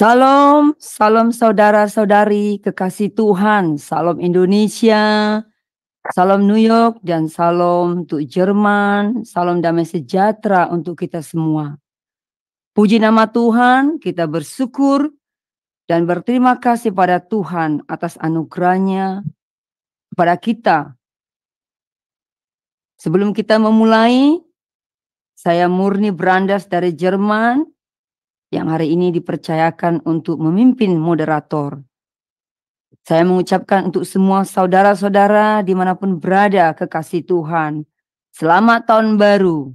Salam, salam saudara-saudari kekasih Tuhan, salam Indonesia, salam New York, dan salam untuk Jerman, salam damai sejahtera untuk kita semua. Puji nama Tuhan, kita bersyukur dan berterima kasih pada Tuhan atas anugerahnya kepada kita. Sebelum kita memulai, saya Murni Brandas dari Jerman, yang hari ini dipercayakan untuk memimpin moderator. Saya mengucapkan untuk semua saudara-saudara dimanapun berada kekasih Tuhan, selamat tahun baru.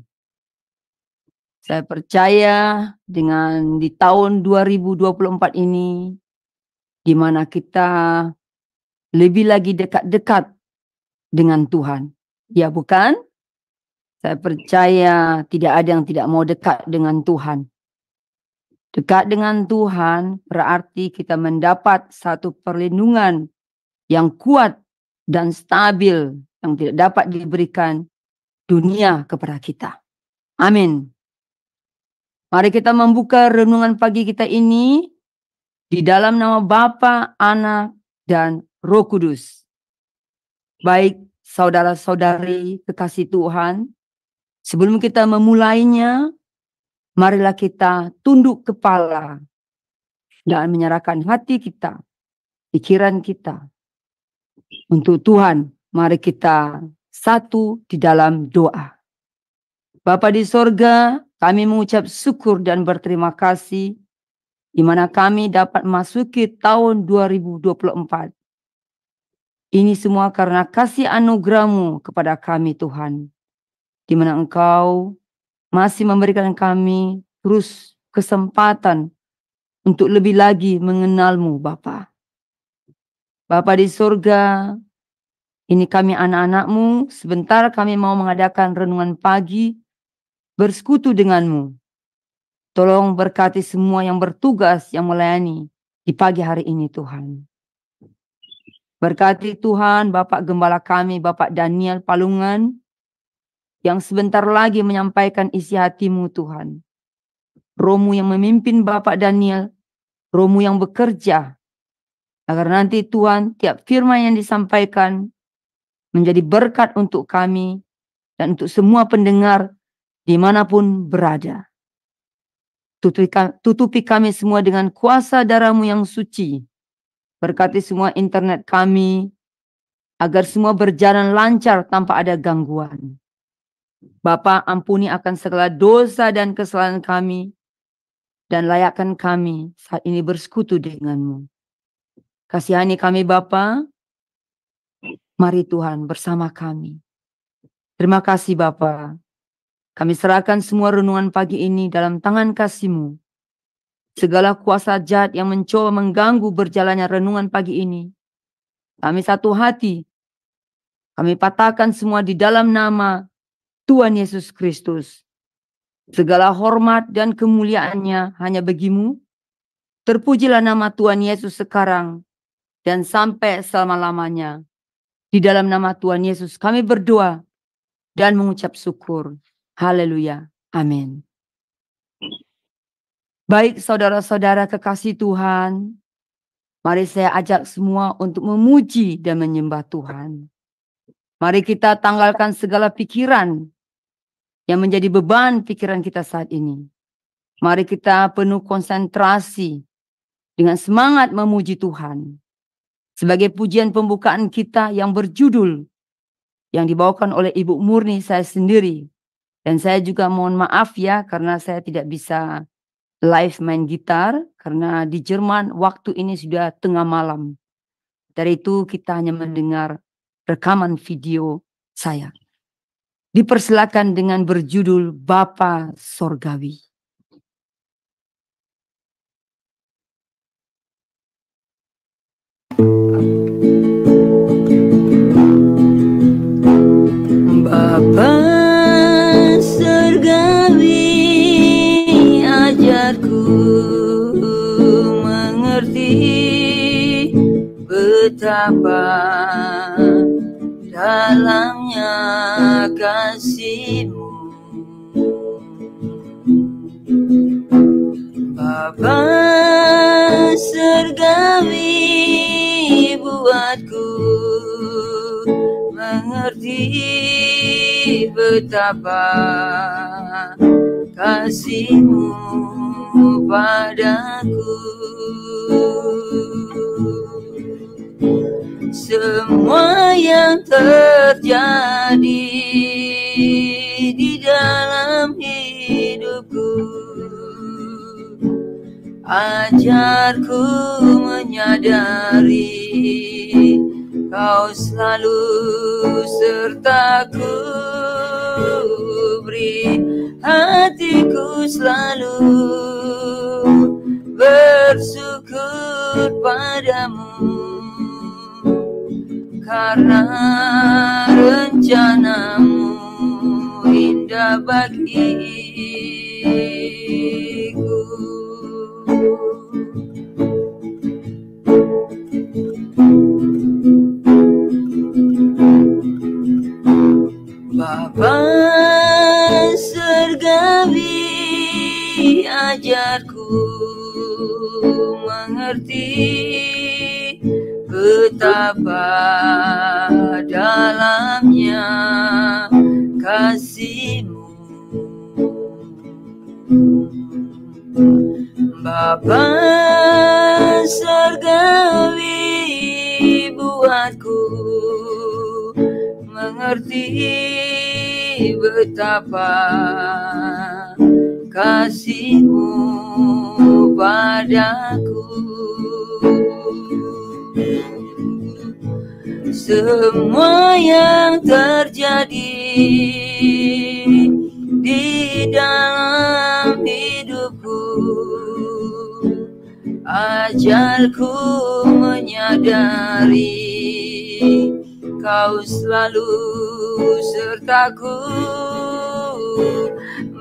Saya percaya dengan di tahun 2024 ini, di mana kita lebih lagi dekat-dekat dengan Tuhan. Ya bukan? Saya percaya tidak ada yang tidak mau dekat dengan Tuhan. Dekat dengan Tuhan berarti kita mendapat satu perlindungan yang kuat dan stabil yang tidak dapat diberikan dunia kepada kita. Amin. Mari kita membuka renungan pagi kita ini di dalam nama Bapa, Anak, dan Roh Kudus. Baik saudara-saudari kekasih Tuhan, sebelum kita memulainya, marilah kita tunduk kepala dan menyerahkan hati kita, pikiran kita untuk Tuhan. Mari kita satu di dalam doa. Bapa di sorga, kami mengucap syukur dan berterima kasih di mana kami dapat memasuki tahun 2024. Ini semua karena kasih anugerah-Mu kepada kami Tuhan, di mana Engkau masih memberikan kami terus kesempatan untuk lebih lagi mengenal-Mu Bapa. Bapa di surga, ini kami anak-anak-Mu, sebentar kami mau mengadakan renungan pagi bersekutu dengan-Mu. Tolong berkati semua yang bertugas, yang melayani di pagi hari ini Tuhan. Berkati Tuhan Bapak Gembala kami, Bapak Daniel Palungan, yang sebentar lagi menyampaikan isi hati-Mu Tuhan. Roh-Mu yang memimpin Bapak Daniel, Roh-Mu yang bekerja, agar nanti Tuhan tiap firman yang disampaikan menjadi berkat untuk kami dan untuk semua pendengar dimanapun berada. Tutupi kami semua dengan kuasa darah-Mu yang suci. Berkati semua internet kami, agar semua berjalan lancar tanpa ada gangguan. Bapa, ampuni akan segala dosa dan kesalahan kami, dan layakkan kami saat ini bersekutu dengan-Mu. Kasihani kami Bapa, mari Tuhan bersama kami. Terima kasih Bapa. Kami serahkan semua renungan pagi ini dalam tangan kasih-Mu. Segala kuasa jahat yang mencoba mengganggu berjalannya renungan pagi ini, kami satu hati. Kami patahkan semua di dalam nama Tuhan Yesus Kristus. Segala hormat dan kemuliaannya hanya bagi-Mu. Terpujilah nama Tuhan Yesus sekarang dan sampai selama-lamanya. Di dalam nama Tuhan Yesus kami berdoa dan mengucap syukur. Haleluya. Amin. Baik saudara-saudara kekasih Tuhan, mari saya ajak semua untuk memuji dan menyembah Tuhan. Mari kita tanggalkan segala pikiran yang menjadi beban pikiran kita saat ini. Mari kita penuh konsentrasi dengan semangat memuji Tuhan. Sebagai pujian pembukaan kita yang berjudul, yang dibawakan oleh Ibu Murni saya sendiri. Dan saya juga mohon maaf ya, karena saya tidak bisa live main gitar, karena di Jerman waktu ini sudah tengah malam. Dari itu kita hanya mendengar rekaman video saya. Dipersilakan dengan berjudul Bapa Sorgawi. Bapa Sorgawi, ajarku mengerti betapa dalamnya kasih-Mu. Bapa surgawi buatku mengerti betapa kasih-Mu padaku. Semua yang terjadi di dalam hidupku, ajarku menyadari Kau selalu sertaku, beri hatiku selalu bersyukur padamu, karena rencana-Mu indah bagiku. Bapa surgawi, ajarku mengerti betapa dalamnya kasih-Mu. Bapa surgawi, buatku mengerti betapa kasih-Mu padaku. Semua yang terjadi di dalam hidupku, ajarku menyadari Kau selalu sertaku,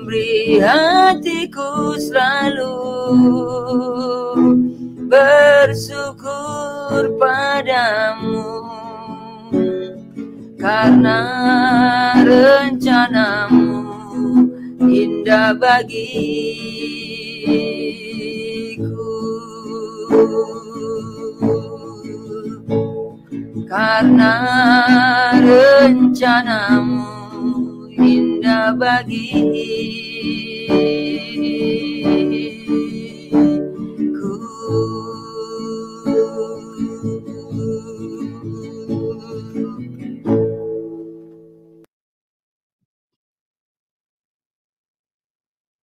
beri hatiku selalu bersyukur padamu, karena rencana-Mu indah bagiku, karena rencana-Mu indah bagiku.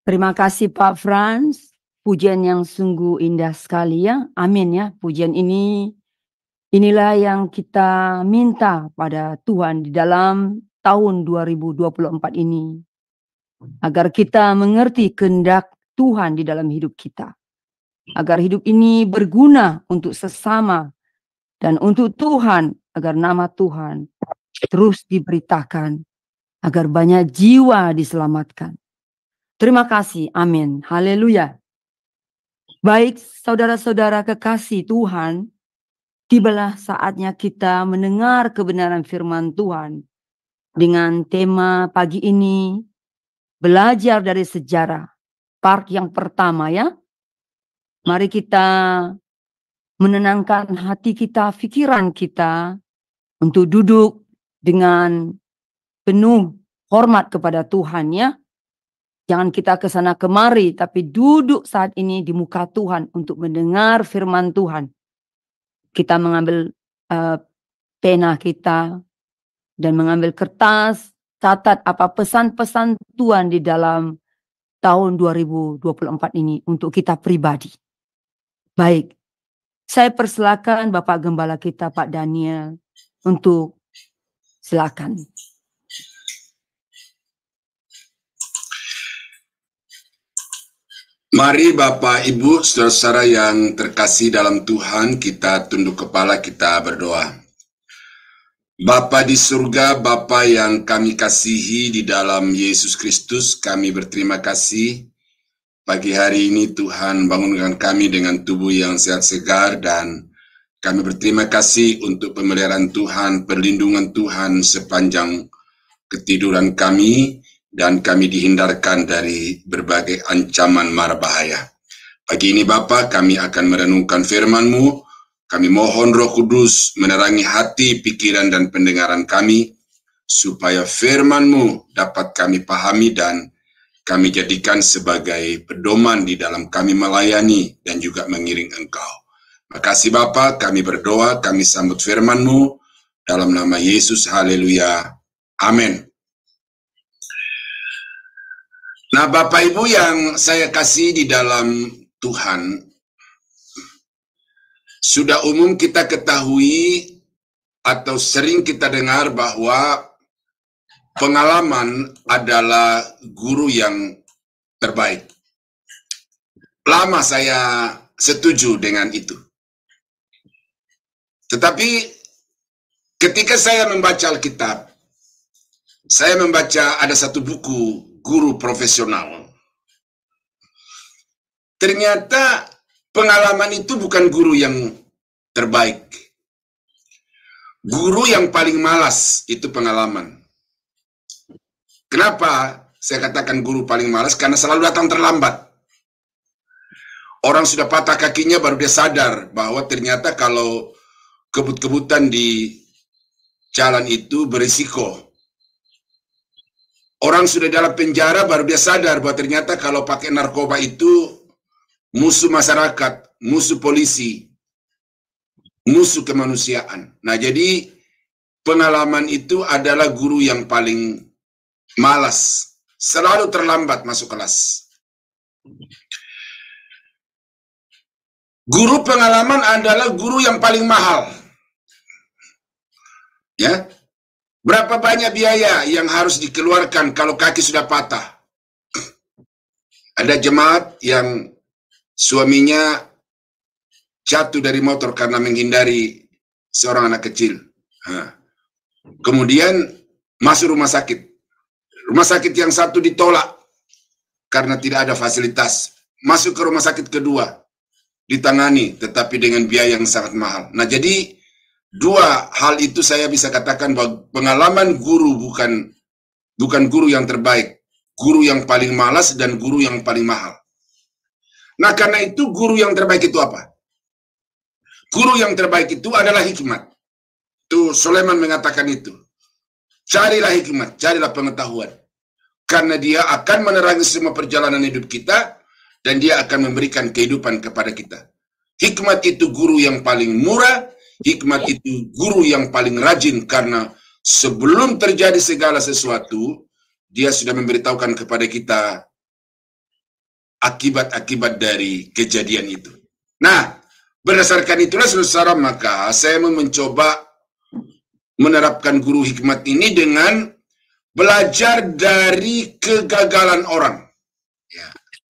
Terima kasih Pak Frans, pujian yang sungguh indah sekali ya, amin ya. Pujian inilah yang kita minta pada Tuhan di dalam tahun 2024 ini, agar kita mengerti kehendak Tuhan di dalam hidup kita, agar hidup ini berguna untuk sesama dan untuk Tuhan, agar nama Tuhan terus diberitakan, agar banyak jiwa diselamatkan. Terima kasih, amin, haleluya. Baik saudara-saudara kekasih Tuhan, tibalah saatnya kita mendengar kebenaran firman Tuhan dengan tema pagi ini, belajar dari sejarah. Part yang pertama ya, mari kita menenangkan hati kita, pikiran kita untuk duduk dengan penuh hormat kepada Tuhan ya. Jangan kita ke sana kemari, tapi duduk saat ini di muka Tuhan untuk mendengar firman Tuhan. Kita mengambil pena kita dan mengambil kertas, catat apa pesan-pesan Tuhan di dalam tahun 2024 ini untuk kita pribadi. Baik, saya persilakan Bapak Gembala kita Pak Daniel untuk silakan. Mari Bapak, Ibu, saudara-saudara yang terkasih dalam Tuhan, kita tunduk kepala, kita berdoa. Bapa di surga, Bapa yang kami kasihi di dalam Yesus Kristus, kami berterima kasih. Pagi hari ini Tuhan bangunkan kami dengan tubuh yang sehat segar, dan kami berterima kasih untuk pemeliharaan Tuhan, perlindungan Tuhan sepanjang ketiduran kami, dan kami dihindarkan dari berbagai ancaman mara bahaya. Pagi ini Bapa, kami akan merenungkan firman-Mu. Kami mohon Roh Kudus menerangi hati, pikiran, dan pendengaran kami, supaya firman-Mu dapat kami pahami dan kami jadikan sebagai pedoman di dalam kami melayani dan juga mengiring Engkau. Makasih Bapa, kami berdoa, kami sambut firman-Mu dalam nama Yesus, haleluya, amin. Nah Bapak Ibu yang saya kasih di dalam Tuhan, sudah umum kita ketahui atau sering kita dengar bahwa pengalaman adalah guru yang terbaik. Lama saya setuju dengan itu. Tetapi ketika saya membaca Alkitab, saya membaca ada satu buku guru profesional. Ternyata pengalaman itu bukan guru yang terbaik. Guru yang paling malas itu pengalaman. Kenapa saya katakan guru paling malas? Karena selalu datang terlambat. Orang sudah patah kakinya baru dia sadar bahwa ternyata kalau kebut-kebutan di jalan itu berisiko. Orang sudah dalam penjara baru dia sadar bahwa ternyata kalau pakai narkoba itu musuh masyarakat, musuh polisi, musuh kemanusiaan. Nah, jadi pengalaman itu adalah guru yang paling malas, selalu terlambat masuk kelas. Guru pengalaman adalah guru yang paling mahal. Ya, berapa banyak biaya yang harus dikeluarkan kalau kaki sudah patah? Ada jemaat yang suaminya jatuh dari motor karena menghindari seorang anak kecil. Kemudian masuk rumah sakit. Rumah sakit yang satu ditolak karena tidak ada fasilitas. Masuk ke rumah sakit kedua, ditangani, tetapi dengan biaya yang sangat mahal. Nah, jadi dua hal itu saya bisa katakan bahwa pengalaman guru bukan guru yang terbaik. Guru yang paling malas dan guru yang paling mahal. Nah, karena itu guru yang terbaik itu apa? Guru yang terbaik itu adalah hikmat. Tuh Sulaiman mengatakan itu. Carilah hikmat, carilah pengetahuan. Karena dia akan menerangi semua perjalanan hidup kita dan dia akan memberikan kehidupan kepada kita. Hikmat itu guru yang paling murah, hikmat itu guru yang paling rajin karena sebelum terjadi segala sesuatu, dia sudah memberitahukan kepada kita akibat-akibat dari kejadian itu. Nah, berdasarkan itulah saudara, maka saya mau mencoba menerapkan guru hikmat ini dengan belajar dari kegagalan orang. Ya.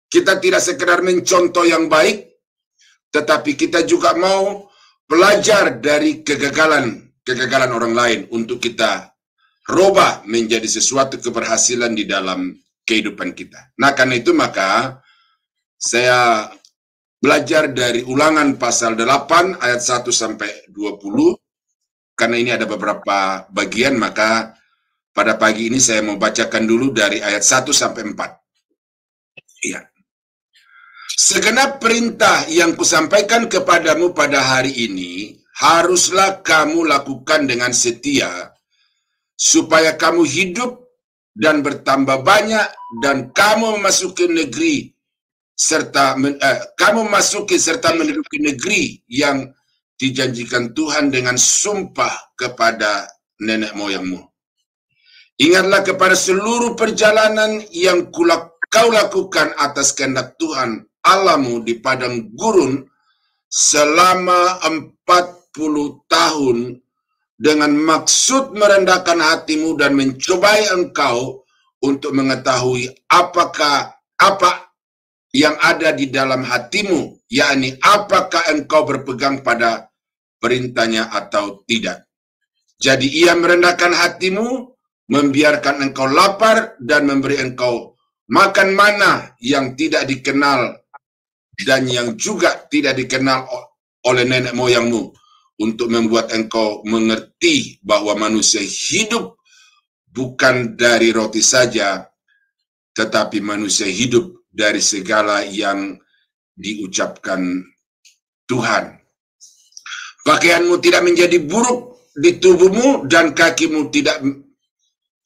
Kita tidak sekedar mencontoh yang baik, tetapi kita juga mau belajar dari kegagalan orang lain untuk kita rubah menjadi sesuatu keberhasilan di dalam kehidupan kita. Nah, karena itu maka saya belajar dari Ulangan pasal 8 ayat 1 sampai 20. Karena ini ada beberapa bagian, maka pada pagi ini saya mau bacakan dulu dari ayat 1 sampai 4. Iya. Segenap perintah yang kusampaikan kepadamu pada hari ini, haruslah kamu lakukan dengan setia, supaya kamu hidup dan bertambah banyak, dan kamu memasuki negeri serta menduduki negeri yang dijanjikan Tuhan dengan sumpah kepada nenek moyangmu. Ingatlah kepada seluruh perjalanan yang kau lakukan atas kehendak Tuhan Allahmu di padang gurun selama 40 tahun dengan maksud merendahkan hatimu dan mencobai engkau untuk mengetahui apa yang ada di dalam hatimu, yakni apakah engkau berpegang pada perintahnya atau tidak. Jadi ia merendahkan hatimu, membiarkan engkau lapar dan memberi engkau makan mana yang tidak dikenal dan yang juga tidak dikenal oleh nenek moyangmu, untuk membuat engkau mengerti bahwa manusia hidup bukan dari roti saja, tetapi manusia hidup dari segala yang diucapkan Tuhan. Pakaianmu tidak menjadi buruk di tubuhmu dan kakimu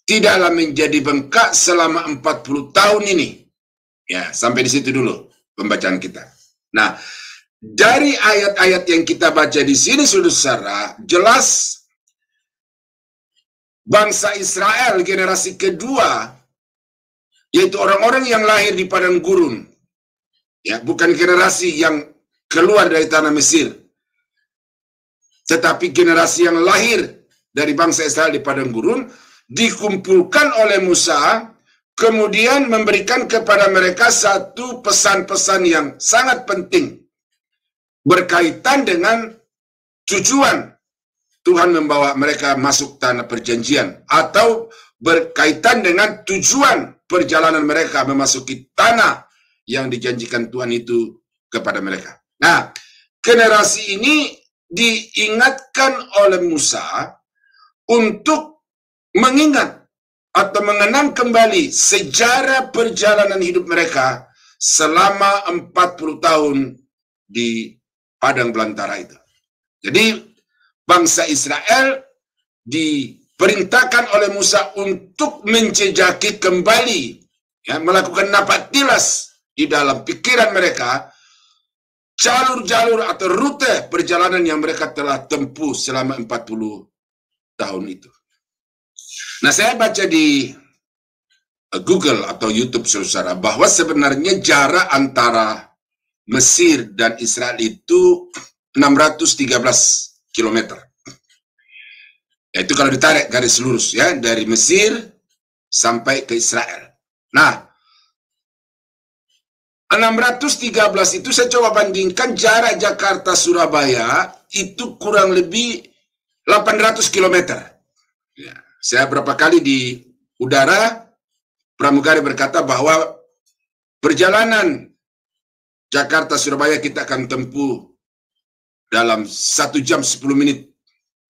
tidaklah menjadi bengkak selama 40 tahun ini. Ya, sampai di situ dulu pembacaan kita. Nah, dari ayat-ayat yang kita baca di sini, saudara, jelas bangsa Israel generasi kedua, yaitu orang-orang yang lahir di padang gurun, ya, bukan generasi yang keluar dari tanah Mesir, tetapi generasi yang lahir dari bangsa Israel di padang gurun, dikumpulkan oleh Musa, kemudian memberikan kepada mereka satu pesan-pesan yang sangat penting berkaitan dengan tujuan Tuhan membawa mereka masuk tanah perjanjian, atau berkaitan dengan tujuan perjalanan mereka memasuki tanah yang dijanjikan Tuhan itu kepada mereka. Nah, generasi ini diingatkan oleh Musa untuk mengingat atau mengenang kembali sejarah perjalanan hidup mereka selama 40 tahun di padang belantara itu. Jadi bangsa Israel diperintahkan oleh Musa untuk menjejaki kembali, ya, melakukan napak tilas di dalam pikiran mereka jalur-jalur atau rute perjalanan yang mereka telah tempuh selama 40 tahun itu. Nah, saya baca di Google atau YouTube, saudara, bahwa sebenarnya jarak antara Mesir dan Israel itu 613 km. Yaitu kalau ditarik garis lurus, ya, dari Mesir sampai ke Israel. Nah, 613 itu saya coba bandingkan jarak Jakarta-Surabaya itu kurang lebih 800 km. Ya, saya berapa kali di udara, pramugari berkata bahwa perjalanan Jakarta-Surabaya kita akan tempuh dalam 1 jam 10 menit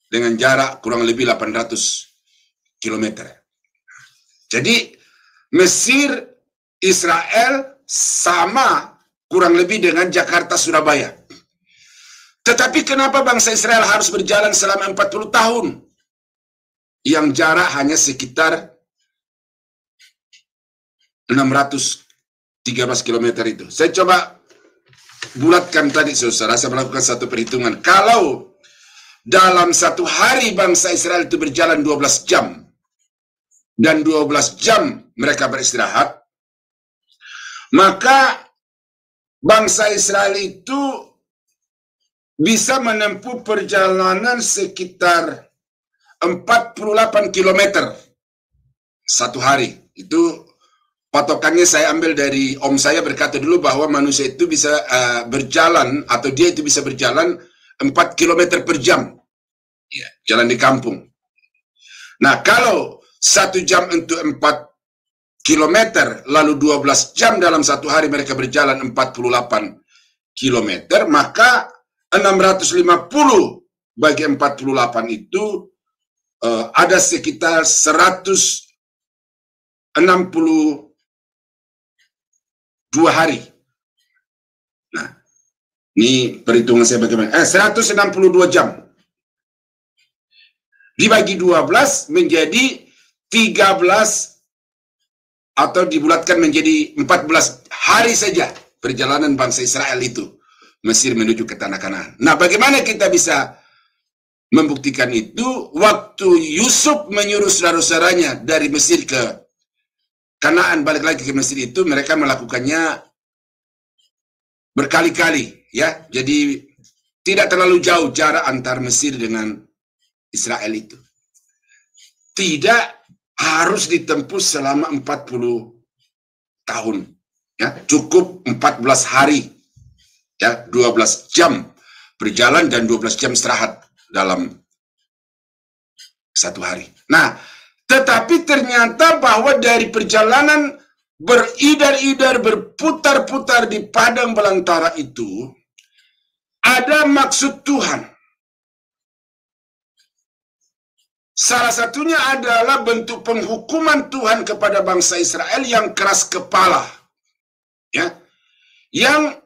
dengan jarak kurang lebih 800 km. Jadi Mesir, Israel sama kurang lebih dengan Jakarta-Surabaya. Tetapi kenapa bangsa Israel harus berjalan selama 40 tahun? Yang jarak hanya sekitar 613 km itu. Saya coba bulatkan tadi, saudara, saya melakukan satu perhitungan. Kalau dalam satu hari bangsa Israel itu berjalan 12 jam, dan 12 jam mereka beristirahat, maka bangsa Israel itu bisa menempuh perjalanan sekitar 48 km satu hari. Itu patokannya saya ambil dari om saya, berkata dulu bahwa manusia itu bisa berjalan, atau dia itu bisa berjalan 4 km per jam, ya, jalan di kampung. Nah, kalau 1 jam untuk 4 km, lalu 12 jam dalam satu hari mereka berjalan 48 km, maka 650 bagi 48 itu ada sekitar 162 hari. Nah, ini perhitungan saya bagaimana? 162 jam. Dibagi 12 menjadi 13, atau dibulatkan menjadi 14 hari saja perjalanan bangsa Israel itu Mesir menuju ke tanah Kanaan. Nah, bagaimana kita bisa membuktikan itu? Waktu Yusuf menyuruh saudara-saudaranya dari Mesir ke Kanaan balik lagi ke Mesir itu, mereka melakukannya berkali-kali, ya. Jadi tidak terlalu jauh jarak antar Mesir dengan Israel itu. Tidak harus ditempuh selama 40 tahun, ya. Cukup 14 hari, ya, 12 jam berjalan dan 12 jam istirahat dalam satu hari. Nah, tetapi ternyata bahwa dari perjalanan beridar-idar, berputar-putar di padang belantara itu, ada maksud Tuhan. Salah satunya adalah bentuk penghukuman Tuhan kepada bangsa Israel yang keras kepala, ya, yang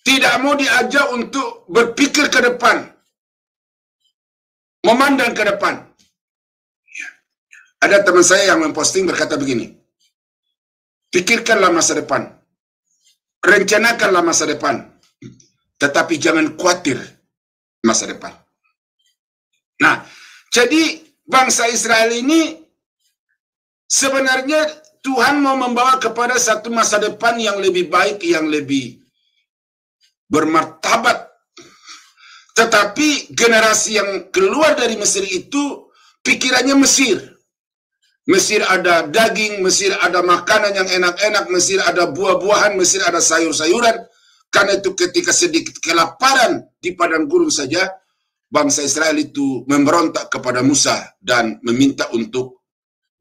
Tidak mau diajak untuk berpikir ke depan, memandang ke depan. Ada teman saya yang memposting berkata begini, pikirkanlah masa depan, rencanakanlah masa depan, tetapi jangan khawatir masa depan. Nah, jadi bangsa Israel ini sebenarnya Tuhan mau membawa kepada satu masa depan yang lebih baik, yang lebih bermartabat. Tetapi generasi yang keluar dari Mesir itu pikirannya Mesir. Mesir ada daging, Mesir ada makanan yang enak-enak, Mesir ada buah-buahan, Mesir ada sayur-sayuran. Karena itu ketika sedikit kelaparan di padang gurun saja, bangsa Israel itu memberontak kepada Musa dan meminta untuk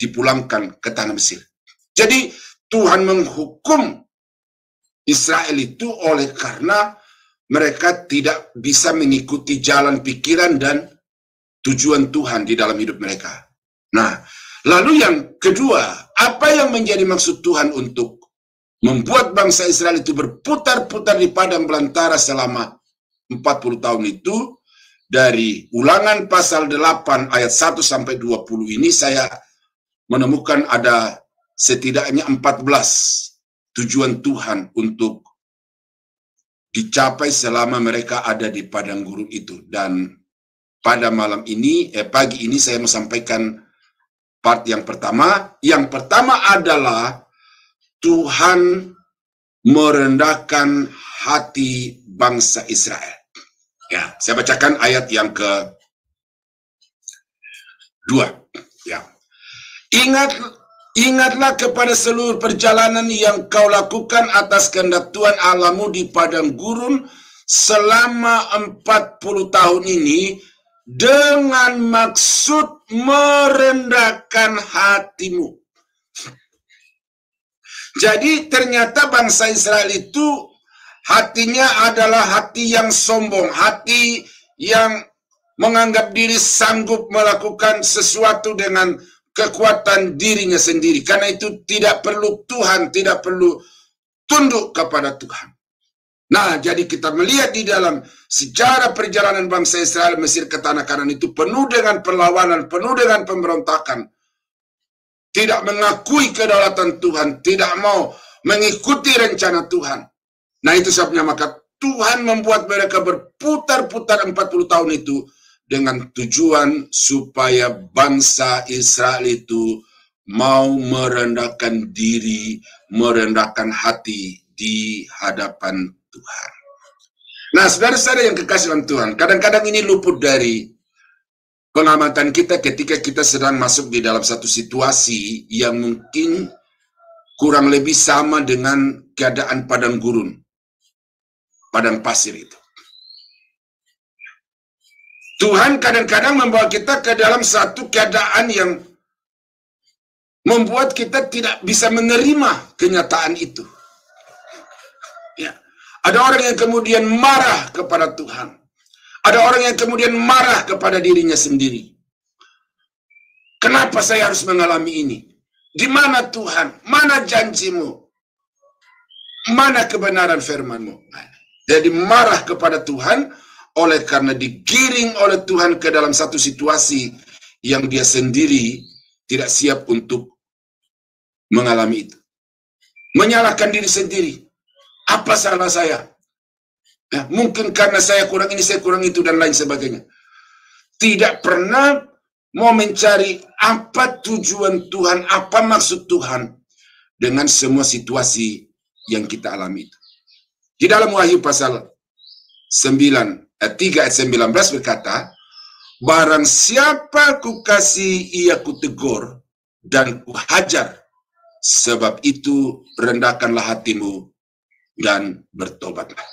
dipulangkan ke tanah Mesir. Jadi Tuhan menghukum Israel itu oleh karena mereka tidak bisa mengikuti jalan pikiran dan tujuan Tuhan di dalam hidup mereka. Nah, lalu yang kedua, apa yang menjadi maksud Tuhan untuk membuat bangsa Israel itu berputar-putar di padang belantara selama 40 tahun itu? Dari Ulangan pasal 8 ayat 1 sampai 20 ini saya menemukan ada setidaknya 14 tujuan Tuhan untuk dicapai selama mereka ada di padang gurun itu. Dan pada malam ini, pagi ini saya mau sampaikan part yang pertama. Yang pertama adalah Tuhan merendahkan hati bangsa Israel. Ya, saya bacakan ayat yang ke-2. Ya. Ingatlah kepada seluruh perjalanan yang kau lakukan atas kehendak Tuhan Allahmu di padang gurun selama 40 tahun ini dengan maksud merendahkan hatimu. Jadi ternyata bangsa Israel itu hatinya adalah hati yang sombong, hati yang menganggap diri sanggup melakukan sesuatu dengan kekuatan dirinya sendiri. Karena itu tidak perlu Tuhan, tidak perlu tunduk kepada Tuhan. Nah, jadi kita melihat di dalam sejarah perjalanan bangsa Israel Mesir ke tanah Kanaan itu penuh dengan perlawanan, penuh dengan pemberontakan. Tidak mengakui kedaulatan Tuhan, tidak mau mengikuti rencana Tuhan. Nah, itu sebabnya maka Tuhan membuat mereka berputar-putar 40 tahun itu dengan tujuan supaya bangsa Israel itu mau merendahkan diri, merendahkan hati di hadapan Tuhan. Nah, saudara-saudara yang kekasih dalam Tuhan, kadang-kadang ini luput dari pengamatan kita ketika kita sedang masuk di dalam satu situasi yang mungkin kurang lebih sama dengan keadaan padang gurun, padang pasir itu. Tuhan kadang-kadang membawa kita ke dalam satu keadaan yang membuat kita tidak bisa menerima kenyataan itu. Ya. Ada orang yang kemudian marah kepada Tuhan. Ada orang yang kemudian marah kepada dirinya sendiri. Kenapa saya harus mengalami ini? Di mana Tuhan? Mana janjimu? Mana kebenaran firman-Mu? Jadi marah kepada Tuhan oleh karena digiring oleh Tuhan ke dalam satu situasi yang dia sendiri tidak siap untuk mengalami itu. Menyalahkan diri sendiri. Apa salah saya? Ya, mungkin karena saya kurang ini, saya kurang itu, dan lain sebagainya. Tidak pernah mau mencari apa tujuan Tuhan, apa maksud Tuhan dengan semua situasi yang kita alami itu. Di dalam Wahyu pasal 3 ayat 19 berkata, barang siapa kukasihi ia kutegur dan kuhajar, sebab itu rendahkanlah hatimu dan bertobatlah.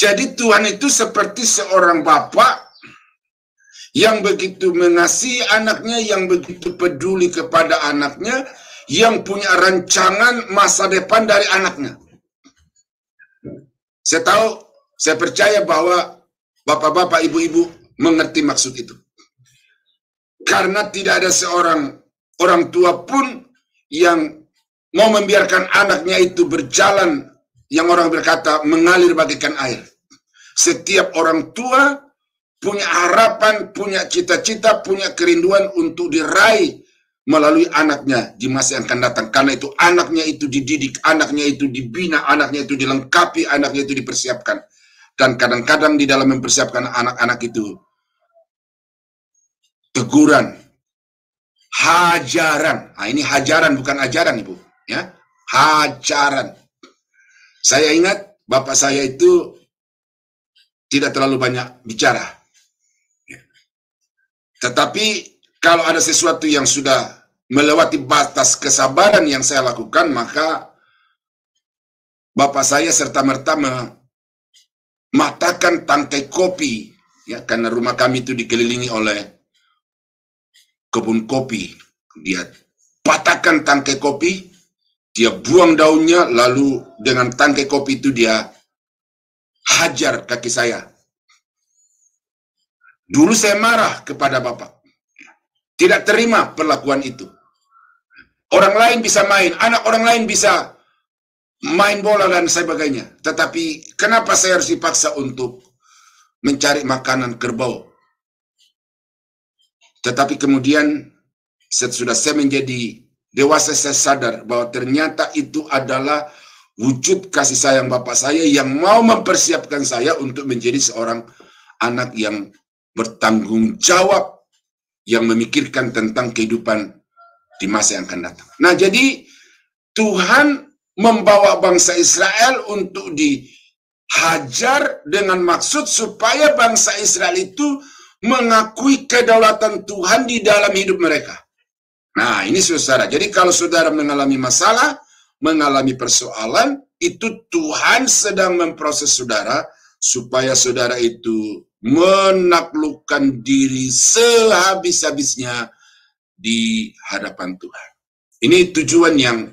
Jadi Tuhan itu seperti seorang bapa yang begitu mengasihi anaknya, yang begitu peduli kepada anaknya, yang punya rancangan masa depan dari anaknya. Saya percaya bahwa bapak-bapak, ibu-ibu mengerti maksud itu. Karena tidak ada seorang orang tua pun yang mau membiarkan anaknya itu berjalan yang orang berkata mengalir bagaikan air. Setiap orang tua punya harapan, punya cita-cita, punya kerinduan untuk diraih melalui anaknya di masa yang akan datang. Karena itu anaknya itu dididik, anaknya itu dibina, anaknya itu dilengkapi, anaknya itu dipersiapkan. Dan kadang-kadang di dalam mempersiapkan anak-anak itu, teguran, hajaran. Nah, ini hajaran bukan ajaran, Ibu, ya. Hajaran. Saya ingat bapak saya itu tidak terlalu banyak bicara. Tetapi kalau ada sesuatu yang sudah melewati batas kesabaran yang saya lakukan, maka bapak saya serta-merta mematahkan tangkai kopi, ya, karena rumah kami itu dikelilingi oleh kebun kopi. Dia patahkan tangkai kopi, dia buang daunnya, lalu dengan tangkai kopi itu dia hajar kaki saya. Dulu saya marah kepada bapak, tidak terima perlakuan itu. Orang lain bisa main, anak orang lain bisa main bola dan sebagainya. Tetapi kenapa saya harus dipaksa untuk mencari makanan kerbau? Tetapi kemudian sesudah saya menjadi dewasa, saya sadar bahwa ternyata itu adalah wujud kasih sayang bapak saya yang mau mempersiapkan saya untuk menjadi seorang anak yang bertanggung jawab, yang memikirkan tentang kehidupan di masa yang akan datang. Nah, jadi Tuhan membawa bangsa Israel untuk dihajar dengan maksud supaya bangsa Israel itu mengakui kedaulatan Tuhan di dalam hidup mereka. Nah, ini saudara. Jadi kalau saudara mengalami masalah, mengalami persoalan, itu Tuhan sedang memproses saudara supaya saudara itu menaklukkan diri sehabis-habisnya di hadapan Tuhan. Ini tujuan yang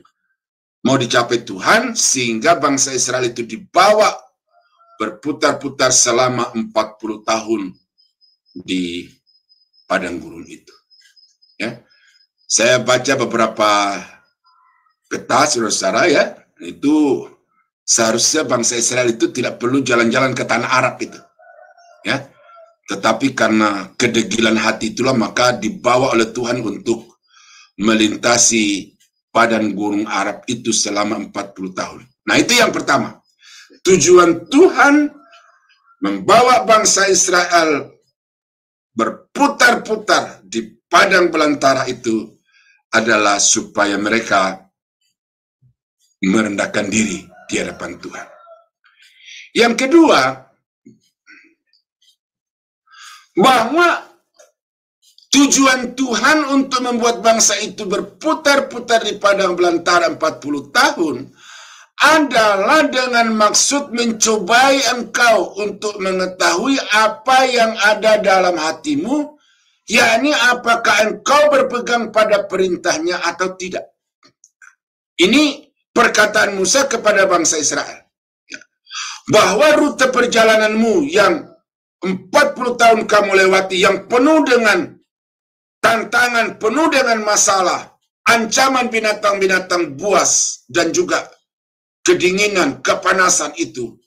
mau dicapai Tuhan, sehingga bangsa Israel itu dibawa berputar-putar selama 40 tahun di padang gurun itu. Ya, saya baca beberapa peta, saudara-saudara, ya, itu seharusnya bangsa Israel itu tidak perlu jalan-jalan ke tanah Arab itu, ya. Tetapi karena kedegilan hati itulah maka dibawa oleh Tuhan untuk melintasi padang gurun Arab itu selama 40 tahun. Nah, itu yang pertama. Tujuan Tuhan membawa bangsa Israel berputar-putar di padang belantara itu adalah supaya mereka merendahkan diri di hadapan Tuhan. Yang kedua, bahwa tujuan Tuhan untuk membuat bangsa itu berputar-putar di padang belantara 40 tahun adalah dengan maksud mencobai engkau untuk mengetahui apa yang ada dalam hatimu, yakni apakah engkau berpegang pada perintahnya atau tidak. Ini perkataan Musa kepada bangsa Israel, bahwa rute perjalananmu yang 40 tahun kamu lewati, yang penuh dengan tantangan, penuh dengan masalah, ancaman binatang-binatang buas, dan juga kedinginan, kepanasan itu,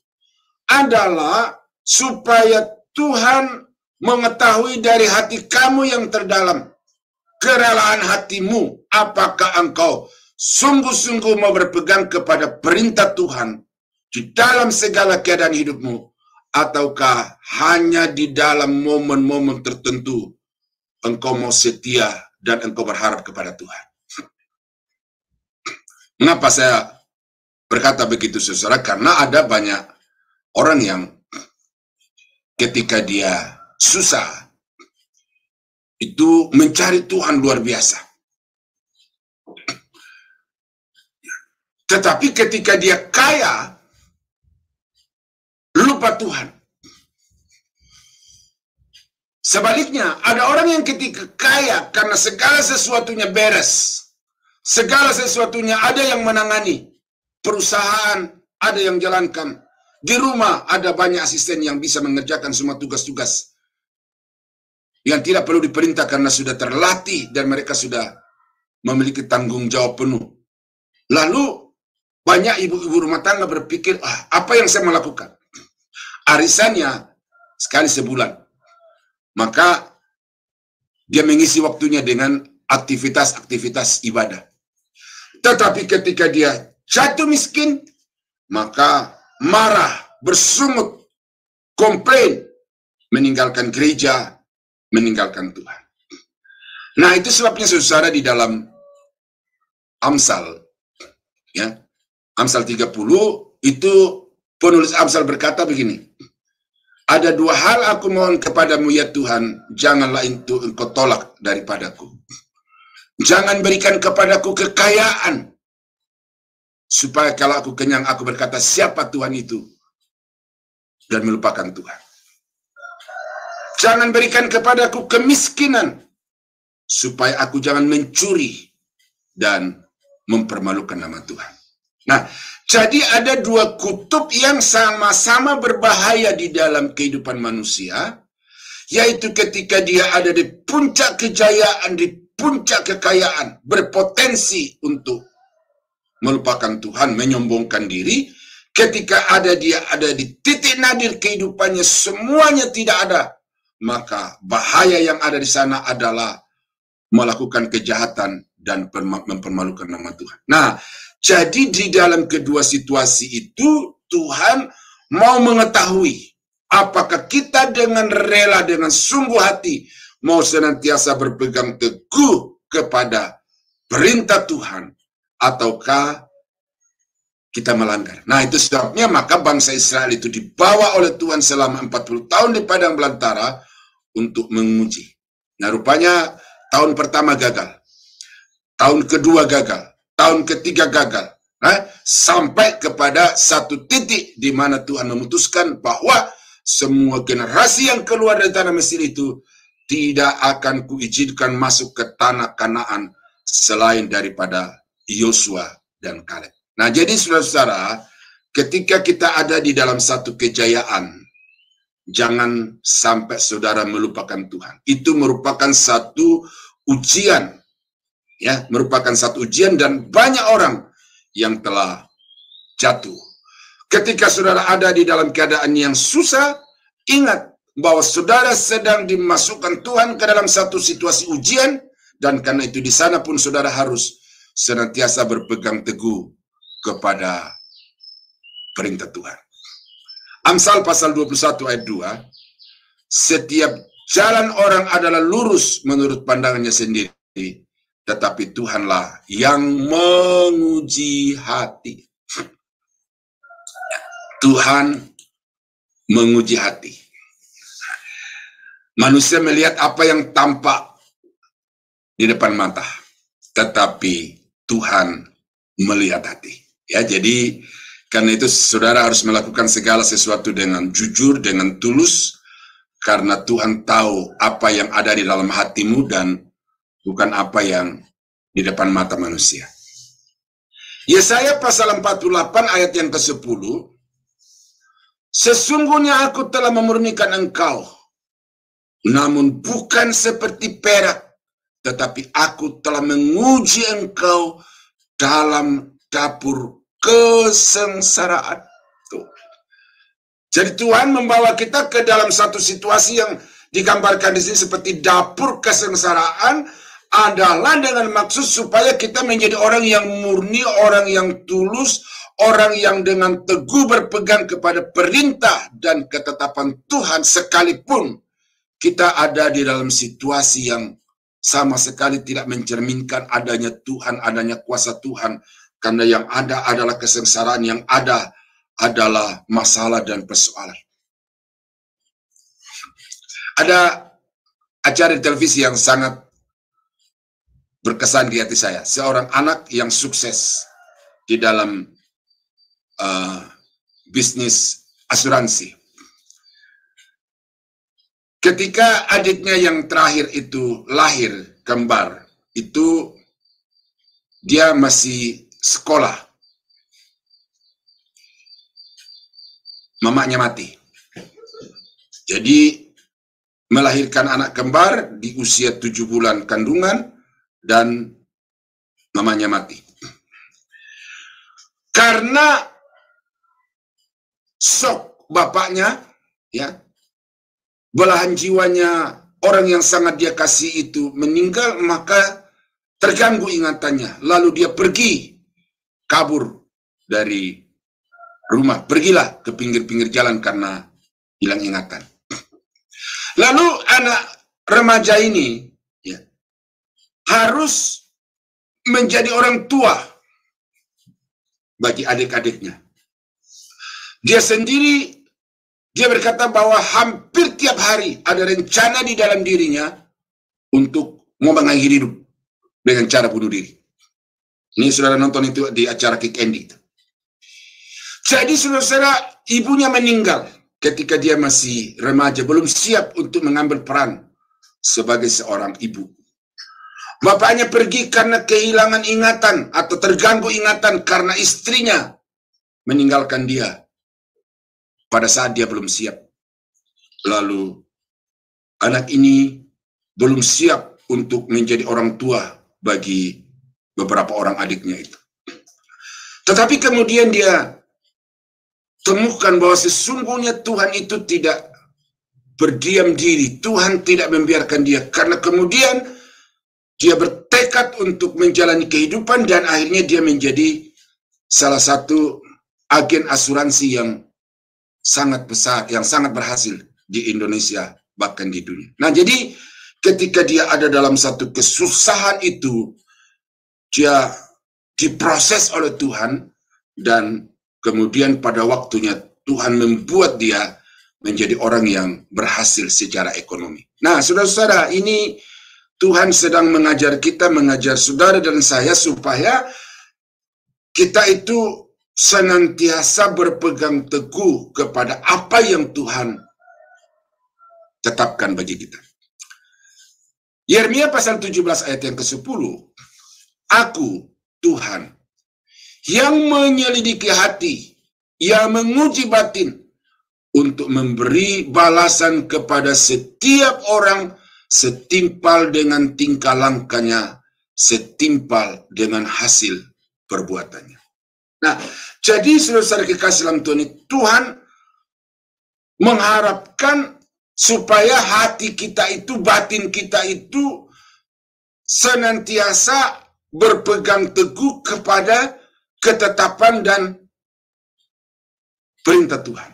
adalah supaya Tuhan mengetahui dari hati kamu yang terdalam, kerelaan hatimu, apakah engkau sungguh-sungguh mau berpegang kepada perintah Tuhan di dalam segala keadaan hidupmu, ataukah hanya di dalam momen-momen tertentu engkau mau setia dan engkau berharap kepada Tuhan. Mengapa saya berkata begitu, saudara? Karena ada banyak orang yang ketika dia susah itu mencari Tuhan luar biasa. Tetapi ketika dia kaya, lupa Tuhan. Sebaliknya, ada orang yang ketika kaya karena segala sesuatunya beres, segala sesuatunya ada yang menangani, perusahaan ada yang jalankan, di rumah ada banyak asisten yang bisa mengerjakan semua tugas-tugas yang tidak perlu diperintah karena sudah terlatih dan mereka sudah memiliki tanggung jawab penuh. Lalu banyak ibu-ibu rumah tangga berpikir, apa yang saya melakukan? Arisannya sekali sebulan. Maka dia mengisi waktunya dengan aktivitas-aktivitas ibadah. Tetapi ketika dia jatuh miskin, maka marah, bersungut, komplain, meninggalkan gereja, meninggalkan Tuhan. Nah, itu sebabnya saudara di dalam Amsal, ya, Amsal 30, itu penulis Amsal berkata begini, ada dua hal aku mohon kepadamu ya Tuhan, janganlah itu engkau tolak daripadaku. Jangan berikan kepadaku kekayaan, supaya kalau aku kenyang aku berkata siapa Tuhan itu, dan melupakan Tuhan. Jangan berikan kepadaku kemiskinan, supaya aku jangan mencuri dan mempermalukan nama Tuhan. Nah, jadi ada dua kutub yang sama-sama berbahaya di dalam kehidupan manusia, yaitu ketika dia ada di puncak kejayaan, di puncak kekayaan, berpotensi untuk melupakan Tuhan, menyombongkan diri. Ketika dia ada di titik nadir kehidupannya, semuanya tidak ada, maka bahaya yang ada di sana adalah melakukan kejahatan dan mempermalukan nama Tuhan. Nah, jadi di dalam kedua situasi itu Tuhan mau mengetahui apakah kita dengan rela, dengan sungguh hati mau senantiasa berpegang teguh kepada perintah Tuhan, ataukah kita melanggar. Nah, itu sebabnya maka bangsa Israel itu dibawa oleh Tuhan selama 40 tahun di padang belantara untuk menguji. Nah, rupanya tahun pertama gagal, tahun kedua gagal, tahun ketiga gagal, sampai kepada satu titik di mana Tuhan memutuskan bahwa semua generasi yang keluar dari tanah Mesir itu tidak akan kuizinkan masuk ke tanah Kanaan selain daripada Yosua dan Kaleb. Nah, jadi saudara-saudara, ketika kita ada di dalam satu kejayaan, jangan sampai saudara melupakan Tuhan. Itu merupakan satu ujian, ya, merupakan satu ujian, dan banyak orang yang telah jatuh. Ketika saudara ada di dalam keadaan yang susah, ingat bahwa saudara sedang dimasukkan Tuhan ke dalam satu situasi ujian, dan karena itu di sana pun saudara harus senantiasa berpegang teguh kepada perintah Tuhan. Amsal pasal 21 ayat 2, setiap jalan orang adalah lurus menurut pandangannya sendiri, tetapi Tuhanlah yang menguji hati. Tuhan menguji hati. Manusia melihat apa yang tampak di depan mata, tetapi Tuhan melihat hati. Ya, jadi karena itu saudara harus melakukan segala sesuatu dengan jujur, dengan tulus, karena Tuhan tahu apa yang ada di dalam hatimu dan bukan apa yang di depan mata manusia. Yesaya pasal 48 ayat yang ke-10, sesungguhnya aku telah memurnikan engkau, namun bukan seperti perak, tetapi aku telah menguji engkau dalam dapur kesengsaraan. Tuh. Jadi Tuhan membawa kita ke dalam satu situasi yang digambarkan di sini seperti dapur kesengsaraan, adalah dengan maksud supaya kita menjadi orang yang murni, orang yang tulus, orang yang dengan teguh berpegang kepada perintah dan ketetapan Tuhan, sekalipun kita ada di dalam situasi yang sama sekali tidak mencerminkan adanya Tuhan, adanya kuasa Tuhan. Karena yang ada adalah kesengsaraan, yang ada adalah masalah dan persoalan. Ada acara di televisi yang sangat berkesan di hati saya. Seorang anak yang sukses di dalam bisnis asuransi. Ketika adiknya yang terakhir itu lahir kembar, itu dia masih sekolah. Mamanya mati. Jadi melahirkan anak kembar di usia 7 bulan kandungan dan mamanya mati. karena shock bapaknya, ya, belahan jiwanya orang yang sangat dia kasih itu meninggal, maka terganggu ingatannya. Lalu dia pergi, kabur dari rumah. Pergilah ke pinggir-pinggir jalan karena hilang ingatan. Lalu anak remaja ini, ya, harus menjadi orang tua bagi adik-adiknya. Dia sendiri, dia berkata bahwa hampir tiap hari ada rencana di dalam dirinya untuk mau mengakhiri hidup dengan cara bunuh diri. Ini saudara nonton itu di acara Kick Andy. Jadi saudara, ibunya meninggal ketika dia masih remaja, belum siap untuk mengambil peran sebagai seorang ibu. Bapaknya pergi karena kehilangan ingatan atau terganggu ingatan karena istrinya meninggalkan dia pada saat dia belum siap. Lalu anak ini belum siap untuk menjadi orang tua bagi beberapa orang adiknya itu. Tetapi kemudian dia temukan bahwa sesungguhnya Tuhan itu tidak berdiam diri. Tuhan tidak membiarkan dia, karena kemudian dia bertekad untuk menjalani kehidupan dan akhirnya dia menjadi salah satu agen asuransi yang sangat besar, yang sangat berhasil di Indonesia, bahkan di dunia. Nah, jadi ketika dia ada dalam satu kesusahan itu, dia diproses oleh Tuhan, dan kemudian pada waktunya Tuhan membuat dia menjadi orang yang berhasil secara ekonomi. Nah, saudara-saudara, ini Tuhan sedang mengajar kita, mengajar saudara dan saya, supaya kita itu senantiasa berpegang teguh kepada apa yang Tuhan tetapkan bagi kita. Yeremia pasal 17 ayat yang ke-10. Aku, Tuhan, yang menyelidiki hati, yang menguji batin, untuk memberi balasan kepada setiap orang setimpal dengan tingkah langkahnya, setimpal dengan hasil perbuatannya. Nah, jadi saudara kekasih dalam Tuhan, Tuhan mengharapkan supaya hati kita itu, batin kita itu senantiasa berpegang teguh kepada ketetapan dan perintah Tuhan.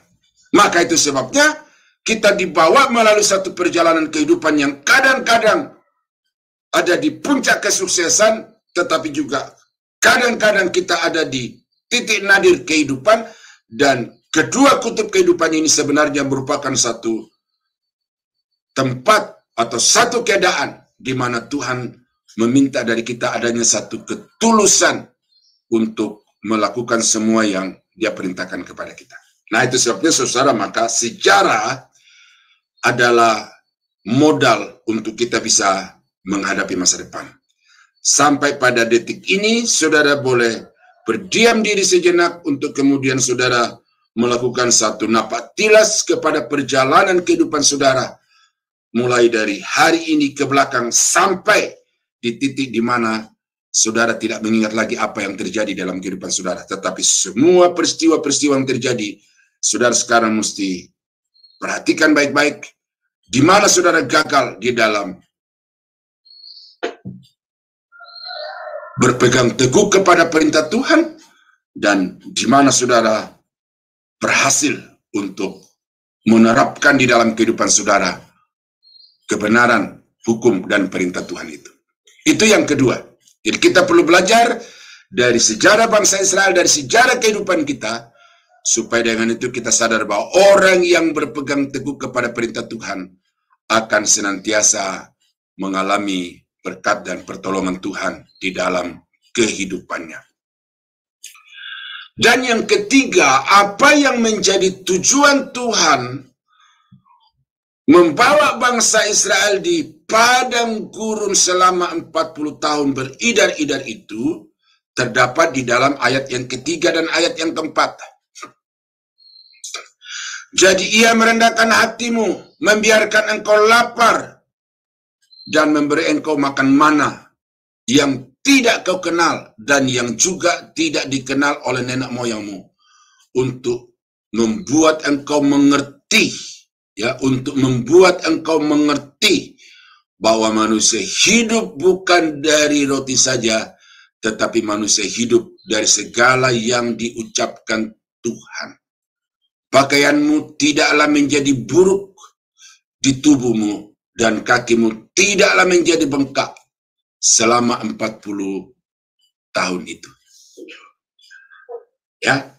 Maka itu sebabnya kita dibawa melalui satu perjalanan kehidupan yang kadang-kadang ada di puncak kesuksesan, tetapi juga kadang-kadang kita ada di titik nadir kehidupan, dan kedua kutub kehidupan ini sebenarnya merupakan satu tempat atau satu keadaan di mana Tuhan meminta dari kita adanya satu ketulusan untuk melakukan semua yang Dia perintahkan kepada kita. Nah, itu sebabnya saudara, maka sejarah adalah modal untuk kita bisa menghadapi masa depan. Sampai pada detik ini, saudara boleh berdiam diri sejenak untuk kemudian saudara melakukan satu napak tilas kepada perjalanan kehidupan saudara, mulai dari hari ini ke belakang sampai di titik di mana saudara tidak mengingat lagi apa yang terjadi dalam kehidupan saudara. Tetapi semua peristiwa-peristiwa yang terjadi, saudara sekarang mesti perhatikan baik-baik di mana saudara gagal di dalam berpegang teguh kepada perintah Tuhan, dan di mana saudara berhasil untuk menerapkan di dalam kehidupan saudara kebenaran, hukum, dan perintah Tuhan itu. Itu yang kedua. Jadi kita perlu belajar dari sejarah bangsa Israel, dari sejarah kehidupan kita, supaya dengan itu kita sadar bahwa orang yang berpegang teguh kepada perintah Tuhan akan senantiasa mengalami berkat dan pertolongan Tuhan di dalam kehidupannya. Dan yang ketiga, apa yang menjadi tujuan Tuhan membawa bangsa Israel di padang gurun selama 40 tahun beridar-idar itu terdapat di dalam ayat yang ketiga dan ayat yang keempat. Jadi Ia merendahkan hatimu, membiarkan engkau lapar, dan memberi engkau makan mana yang tidak kau kenal dan yang juga tidak dikenal oleh nenek moyangmu, untuk membuat engkau mengerti, ya, untuk membuat engkau mengerti bahwa manusia hidup bukan dari roti saja, tetapi manusia hidup dari segala yang diucapkan Tuhan. Pakaianmu tidaklah menjadi buruk di tubuhmu, dan kakimu tidaklah menjadi bengkak selama 40 tahun itu. Ya,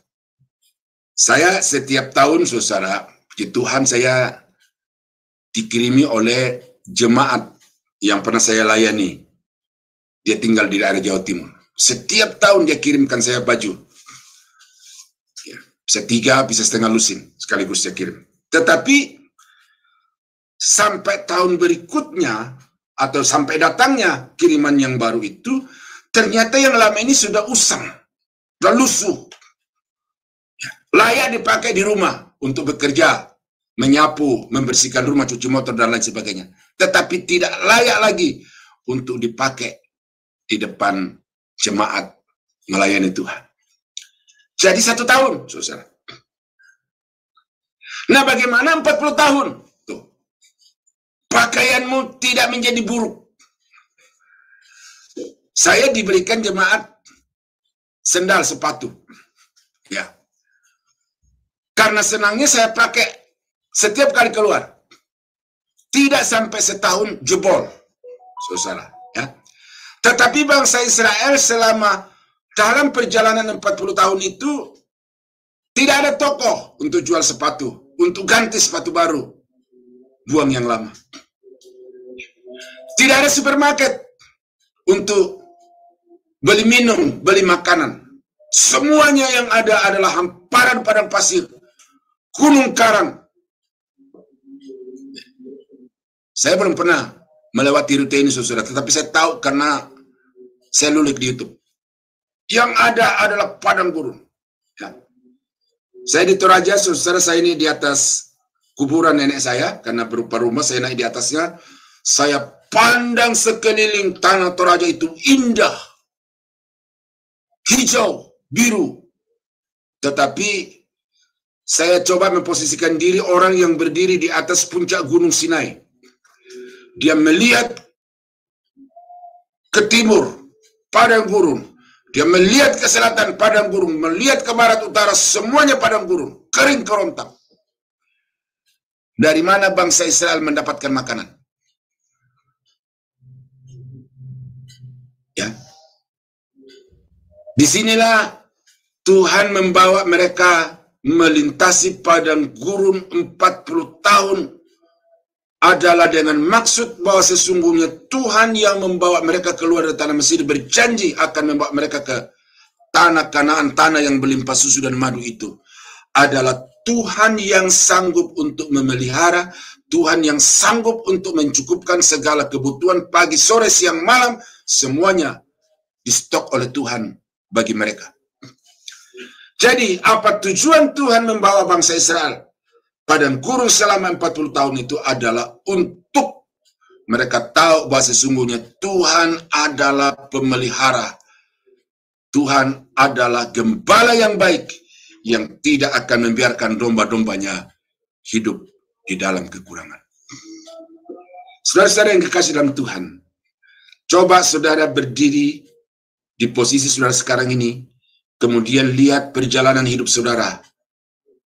saya setiap tahun, saudara, puji Tuhan, saya dikirimi oleh jemaat yang pernah saya layani. Dia tinggal di daerah Jawa Timur. Setiap tahun dia kirimkan saya baju. Ya, bisa 3, bisa setengah lusin sekaligus saya kirim. Tetapi sampai tahun berikutnya atau sampai datangnya kiriman yang baru itu, ternyata yang lama ini sudah usang, sudah lusuh, layak dipakai di rumah untuk bekerja, menyapu, membersihkan rumah, cuci motor, dan lain sebagainya. Tetapi tidak layak lagi untuk dipakai di depan jemaat melayani Tuhan. Jadi 1 tahun, saudara. Nah, bagaimana 40 tahun? Tuh. Pakaianmu tidak menjadi buruk. Saya diberikan jemaat sendal sepatu. Ya. Karena senangnya saya pakai setiap kali keluar. Tidak sampai setahun jebol, saudara. Ya. Tetapi bangsa Israel selama dalam perjalanan 40 tahun itu tidak ada toko untuk jual sepatu, untuk ganti sepatu baru, buang yang lama. Tidak ada supermarket untuk beli minum, beli makanan. Semuanya yang ada adalah hamparan padang pasir, gunung karang. Saya belum pernah melewati rute ini, saudara, tetapi saya tahu karena saya lulik di YouTube. Yang ada adalah padang gurun. Ya. Saya di Toraja, saudara, saya ini di atas kuburan nenek saya, karena berupa rumah, saya naik di atasnya. Saya pandang sekeliling tanah Toraja itu indah, hijau, biru. Tetapi saya coba memposisikan diri orang yang berdiri di atas puncak Gunung Sinai. Dia melihat ke timur, padang gurun. Dia melihat ke selatan, padang gurun. Melihat ke barat, utara, semuanya padang gurun. Kering kerontang. Dari mana bangsa Israel mendapatkan makanan? Ya. Disinilah Tuhan membawa mereka melintasi padang gurun 40 tahun, adalah dengan maksud bahwa sesungguhnya Tuhan yang membawa mereka keluar dari tanah Mesir berjanji akan membawa mereka ke tanah Kanaan, tanah yang berlimpah susu dan madu itu. Adalah Tuhan yang sanggup untuk memelihara, Tuhan yang sanggup untuk mencukupkan segala kebutuhan pagi, sore, siang, malam, semuanya distok oleh Tuhan bagi mereka. Jadi, apa tujuan Tuhan membawa bangsa Israel padang gurun selama 40 tahun itu adalah untuk mereka tahu bahwa sesungguhnya Tuhan adalah pemelihara. Tuhan adalah gembala yang baik yang tidak akan membiarkan domba-dombanya hidup di dalam kekurangan. Saudara-saudara yang kekasih dalam Tuhan, coba saudara berdiri di posisi saudara sekarang ini, kemudian lihat perjalanan hidup saudara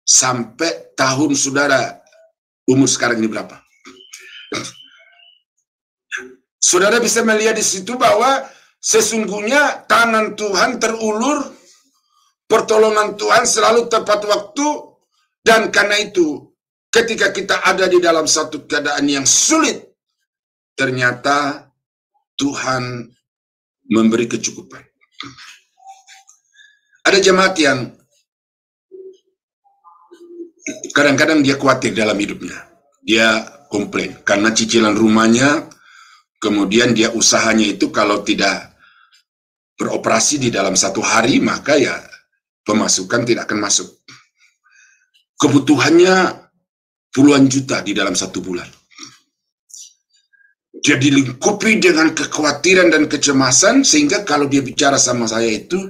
sampai tahun saudara umur sekarang ini berapa. Saudara bisa melihat di situ bahwa sesungguhnya tangan Tuhan terulur, pertolongan Tuhan selalu tepat waktu, dan karena itu ketika kita ada di dalam satu keadaan yang sulit, ternyata Tuhan memberi kecukupan. Ada jemaat yang kadang-kadang dia khawatir dalam hidupnya. Dia komplain karena cicilan rumahnya, kemudian dia usahanya itu kalau tidak beroperasi di dalam 1 hari, maka ya pemasukan tidak akan masuk. Kebutuhannya puluhan juta di dalam 1 bulan. Dia dilingkupi dengan kekhawatiran dan kecemasan, sehingga kalau dia bicara sama saya itu,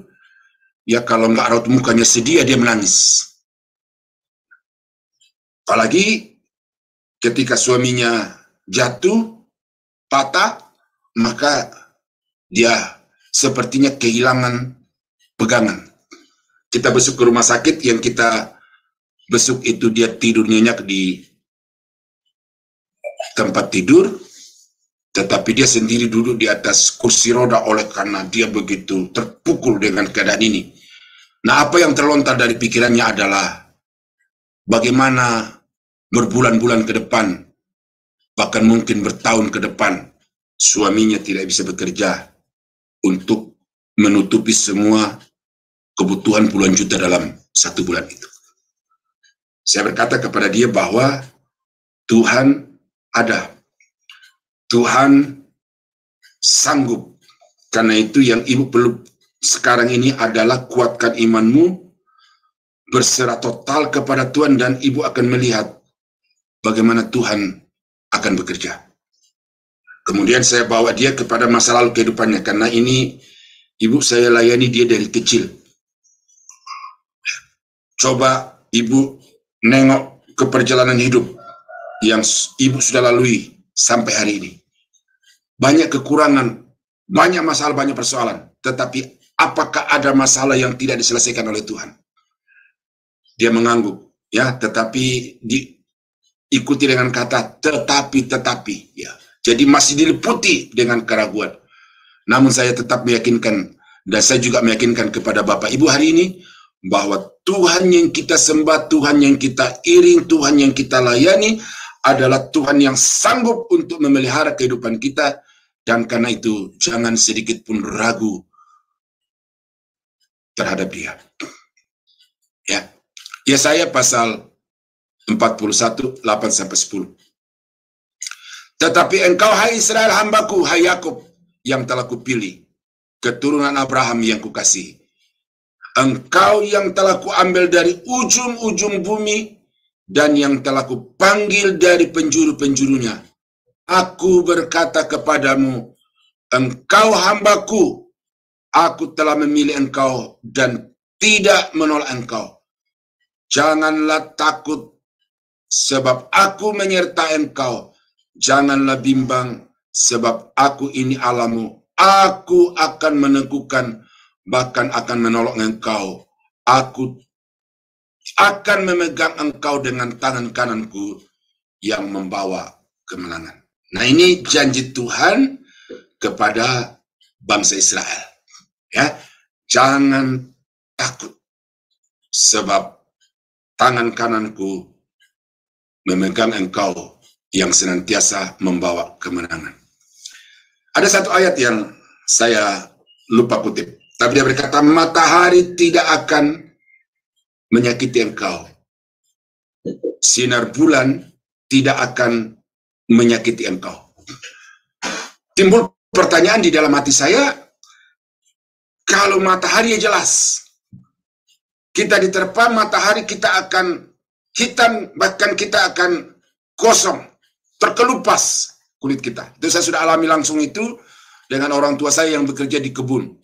ya kalau nggak raut mukanya sedih, dia menangis. Apalagi ketika suaminya jatuh, patah, maka dia sepertinya kehilangan pegangan. Kita besuk ke rumah sakit, yang kita besuk itu dia tidur nyenyak di tempat tidur, tetapi dia sendiri duduk di atas kursi roda oleh karena dia begitu terpukul dengan keadaan ini. Nah, apa yang terlontar dari pikirannya adalah bagaimana berbulan-bulan ke depan, bahkan mungkin bertahun ke depan, suaminya tidak bisa bekerja untuk menutupi semua kebutuhan puluhan juta dalam 1 bulan itu. Saya berkata kepada dia bahwa Tuhan ada. Tuhan sanggup. Karena itu yang ibu perlu sekarang ini adalah kuatkan imanmu, berserah total kepada Tuhan, dan ibu akan melihat bagaimana Tuhan akan bekerja. Kemudian saya bawa dia kepada masa lalu kehidupannya, karena ini ibu saya layani dia dari kecil. Coba ibu nengok ke perjalanan hidup yang ibu sudah lalui sampai hari ini. Banyak kekurangan, banyak masalah, banyak persoalan. Tetapi apakah ada masalah yang tidak diselesaikan oleh Tuhan? Dia mengangguk, ya, tetapi diikuti dengan kata tetapi, ya. Jadi masih diliputi dengan keraguan. Namun saya tetap meyakinkan, dan saya juga meyakinkan kepada Bapak Ibu hari ini, bahwa Tuhan yang kita sembah, Tuhan yang kita iring, Tuhan yang kita layani adalah Tuhan yang sanggup untuk memelihara kehidupan kita, dan karena itu jangan sedikit pun ragu terhadap Dia. Ya, Yesaya pasal 41, 8-10. Tetapi engkau, hai Israel hambaku, hai Yakub yang telah kupilih, keturunan Abraham yang kukasihi, engkau yang telah kuambil dari ujung-ujung bumi, dan yang telah kupanggil dari penjuru-penjurunya. Aku berkata kepadamu, engkau hambaku, aku telah memilih engkau dan tidak menolak engkau. Janganlah takut, sebab aku menyertai engkau. Janganlah bimbang, sebab aku ini Allahmu. Aku akan meneguhkan, bahkan akan menolong engkau. Aku akan memegang engkau dengan tangan kananku yang membawa kemenangan. Nah, ini janji Tuhan kepada bangsa Israel. Ya, jangan takut, sebab tangan kananku memegang engkau yang senantiasa membawa kemenangan. Ada satu ayat yang saya lupa kutip, tapi dia berkata, matahari tidak akan menyakiti engkau, sinar bulan tidak akan menyakiti engkau. Timbul pertanyaan di dalam hati saya, kalau matahari jelas, kita diterpa matahari, kita akan hitam, bahkan kita akan kosong, terkelupas kulit kita. Itu saya sudah alami langsung itu dengan orang tua saya yang bekerja di kebun.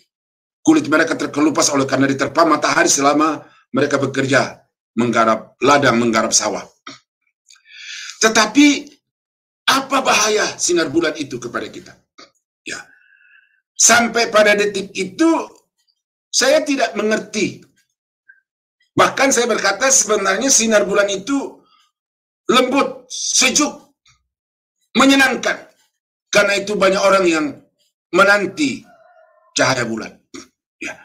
Kulit mereka terkelupas oleh karena diterpa matahari selama mereka bekerja menggarap ladang, menggarap sawah. Tetapi apa bahaya sinar bulan itu kepada kita? Ya, sampai pada detik itu saya tidak mengerti. Bahkan saya berkata sebenarnya sinar bulan itu lembut, sejuk, menyenangkan. Karena itu banyak orang yang menanti cahaya bulan. Ya.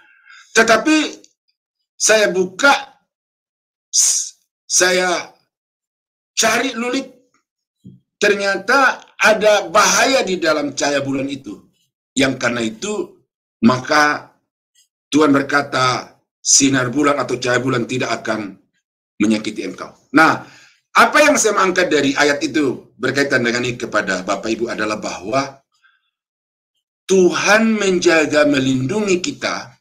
Tetapi saya buka, saya cari lulik, ternyata ada bahaya di dalam cahaya bulan itu. Yang karena itu, maka Tuhan berkata, sinar bulan atau cahaya bulan tidak akan menyakiti engkau. Nah, apa yang saya angkat dari ayat itu berkaitan dengan ini kepada Bapak Ibu adalah bahwa Tuhan menjaga, melindungi kita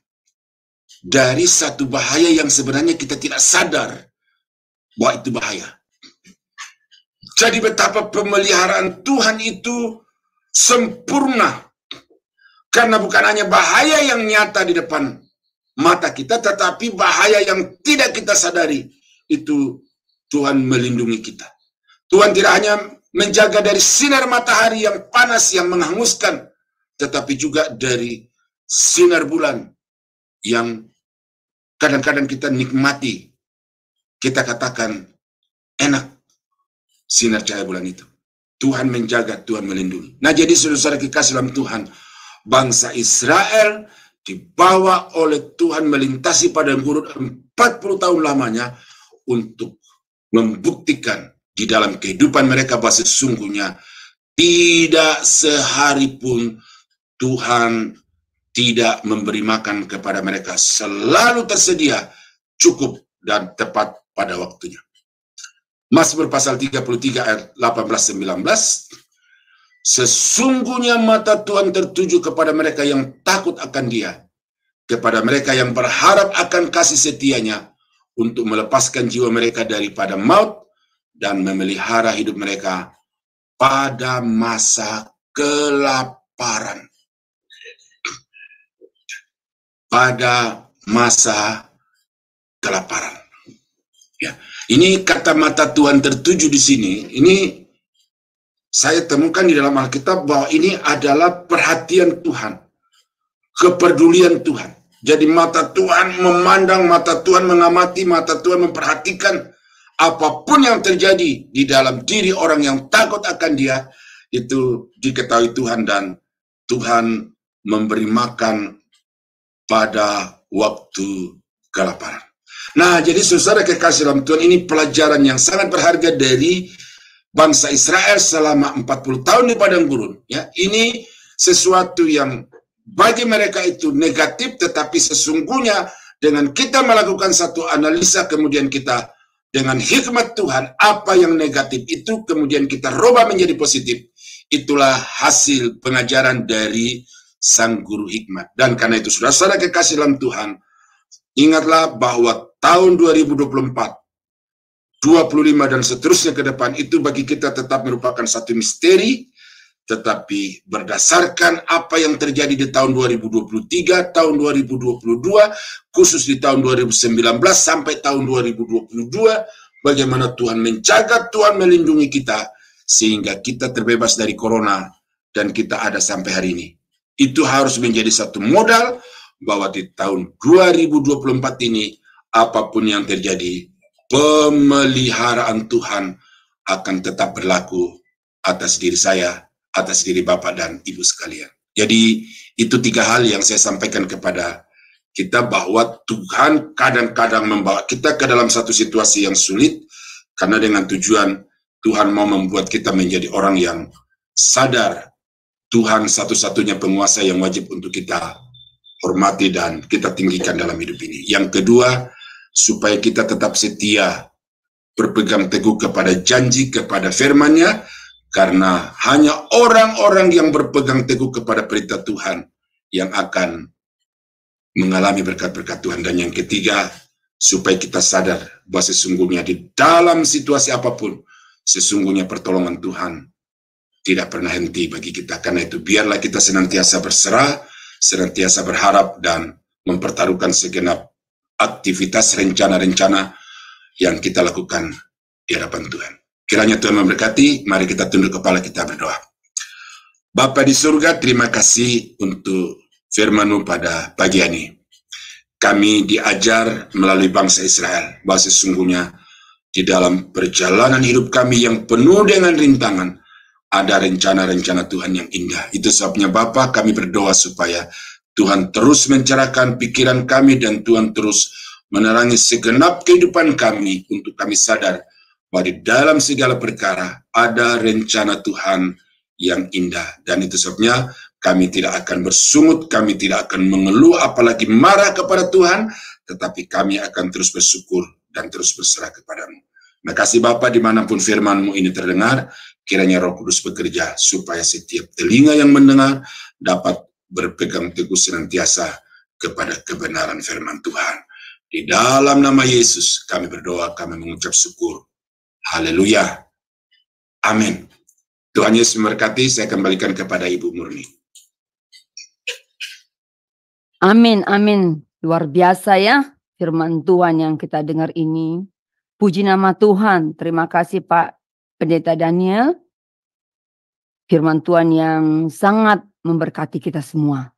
dari satu bahaya yang sebenarnya kita tidak sadar bahwa itu bahaya. Jadi betapa pemeliharaan Tuhan itu sempurna. Karena bukan hanya bahaya yang nyata di depan mata kita, tetapi bahaya yang tidak kita sadari. Itu Tuhan melindungi kita. Tuhan tidak hanya menjaga dari sinar matahari yang panas, yang menghanguskan, tetapi juga dari sinar bulan yang kadang-kadang kita nikmati. Kita katakan enak sinar cahaya bulan itu. Tuhan menjaga, Tuhan melindungi. Nah, jadi saudara-saudara kekasih dalam Tuhan, bangsa Israel dibawa oleh Tuhan melintasi padang gurun 40 tahun lamanya untuk membuktikan di dalam kehidupan mereka bahwa sesungguhnya tidak sehari pun Tuhan tidak memberi makan kepada mereka. Selalu tersedia, cukup dan tepat pada waktunya. Mazmur pasal 33 ayat 18-19. Sesungguhnya mata Tuhan tertuju kepada mereka yang takut akan Dia, kepada mereka yang berharap akan kasih setianya, untuk melepaskan jiwa mereka daripada maut dan memelihara hidup mereka pada masa kelaparan. Pada masa kelaparan. Ya, ini kata mata Tuhan tertuju di sini. Ini saya temukan di dalam Alkitab bahwa ini adalah perhatian Tuhan, kepedulian Tuhan. Jadi mata Tuhan memandang, mata Tuhan mengamati, mata Tuhan memperhatikan apapun yang terjadi di dalam diri orang yang takut akan Dia, itu diketahui Tuhan, dan Tuhan memberi makan pada waktu kelaparan. Nah, jadi saudara kekasih dalam Tuhan, ini pelajaran yang sangat berharga dari bangsa Israel selama 40 tahun di padang gurun. Ya, ini sesuatu yang bagi mereka itu negatif, tetapi sesungguhnya dengan kita melakukan satu analisa, kemudian kita dengan hikmat Tuhan, apa yang negatif itu kemudian kita rubah menjadi positif. Itulah hasil pengajaran dari Sang Guru Hikmat. Dan karena itu, saudara-saudara kekasih dalam Tuhan, ingatlah bahwa tahun 2024, 25 dan seterusnya ke depan itu bagi kita tetap merupakan satu misteri, tetapi berdasarkan apa yang terjadi di tahun 2023, tahun 2022, khusus di tahun 2019 sampai tahun 2022, bagaimana Tuhan menjaga, Tuhan melindungi kita, sehingga kita terbebas dari corona, dan kita ada sampai hari ini. Itu harus menjadi satu modal, bahwa di tahun 2024 ini, apapun yang terjadi, pemeliharaan Tuhan akan tetap berlaku atas diri saya, atas diri Bapak dan Ibu sekalian. Jadi itu 3 hal yang saya sampaikan kepada kita, bahwa Tuhan kadang-kadang membawa kita ke dalam satu situasi yang sulit, karena dengan tujuan Tuhan mau membuat kita menjadi orang yang sadar Tuhan satu-satunya penguasa yang wajib untuk kita hormati dan kita tinggikan dalam hidup ini. Yang kedua, supaya kita tetap setia, berpegang teguh kepada janji, kepada firman-Nya, karena hanya orang-orang yang berpegang teguh kepada perintah Tuhan yang akan mengalami berkat-berkat Tuhan. Dan yang ketiga, supaya kita sadar bahwa sesungguhnya di dalam situasi apapun, sesungguhnya pertolongan Tuhan tidak pernah henti bagi kita. Karena itu, biarlah kita senantiasa berserah, senantiasa berharap, dan mempertaruhkan segenap aktivitas, rencana-rencana yang kita lakukan di hadapan Tuhan. Kiranya Tuhan memberkati. Mari kita tunduk kepala, kita berdoa. Bapa di surga, terima kasih untuk firman-Mu pada pagi ini. Kami diajar melalui bangsa Israel bahwa sesungguhnya di dalam perjalanan hidup kami yang penuh dengan rintangan, ada rencana-rencana Tuhan yang indah. Itu sebabnya Bapa, kami berdoa supaya Tuhan terus mencerahkan pikiran kami, dan Tuhan terus menerangi segenap kehidupan kami, untuk kami sadar bahwa di dalam segala perkara ada rencana Tuhan yang indah. Dan itu sebabnya kami tidak akan bersungut, kami tidak akan mengeluh, apalagi marah kepada Tuhan, tetapi kami akan terus bersyukur dan terus berserah kepada-Mu. Terima kasih Bapa, dimanapun firman-Mu ini terdengar, kiranya Roh Kudus bekerja supaya setiap telinga yang mendengar dapat berpegang teguh senantiasa kepada kebenaran firman Tuhan. Di dalam nama Yesus kami berdoa, kami mengucap syukur. Haleluya. Amin. Tuhan Yesus memberkati. Saya kembalikan kepada Ibu Murni. Amin, amin. Luar biasa ya firman Tuhan yang kita dengar ini. Puji nama Tuhan. Terima kasih Pak Pendeta Daniel. Firman Tuhan yang sangat memberkati kita semua.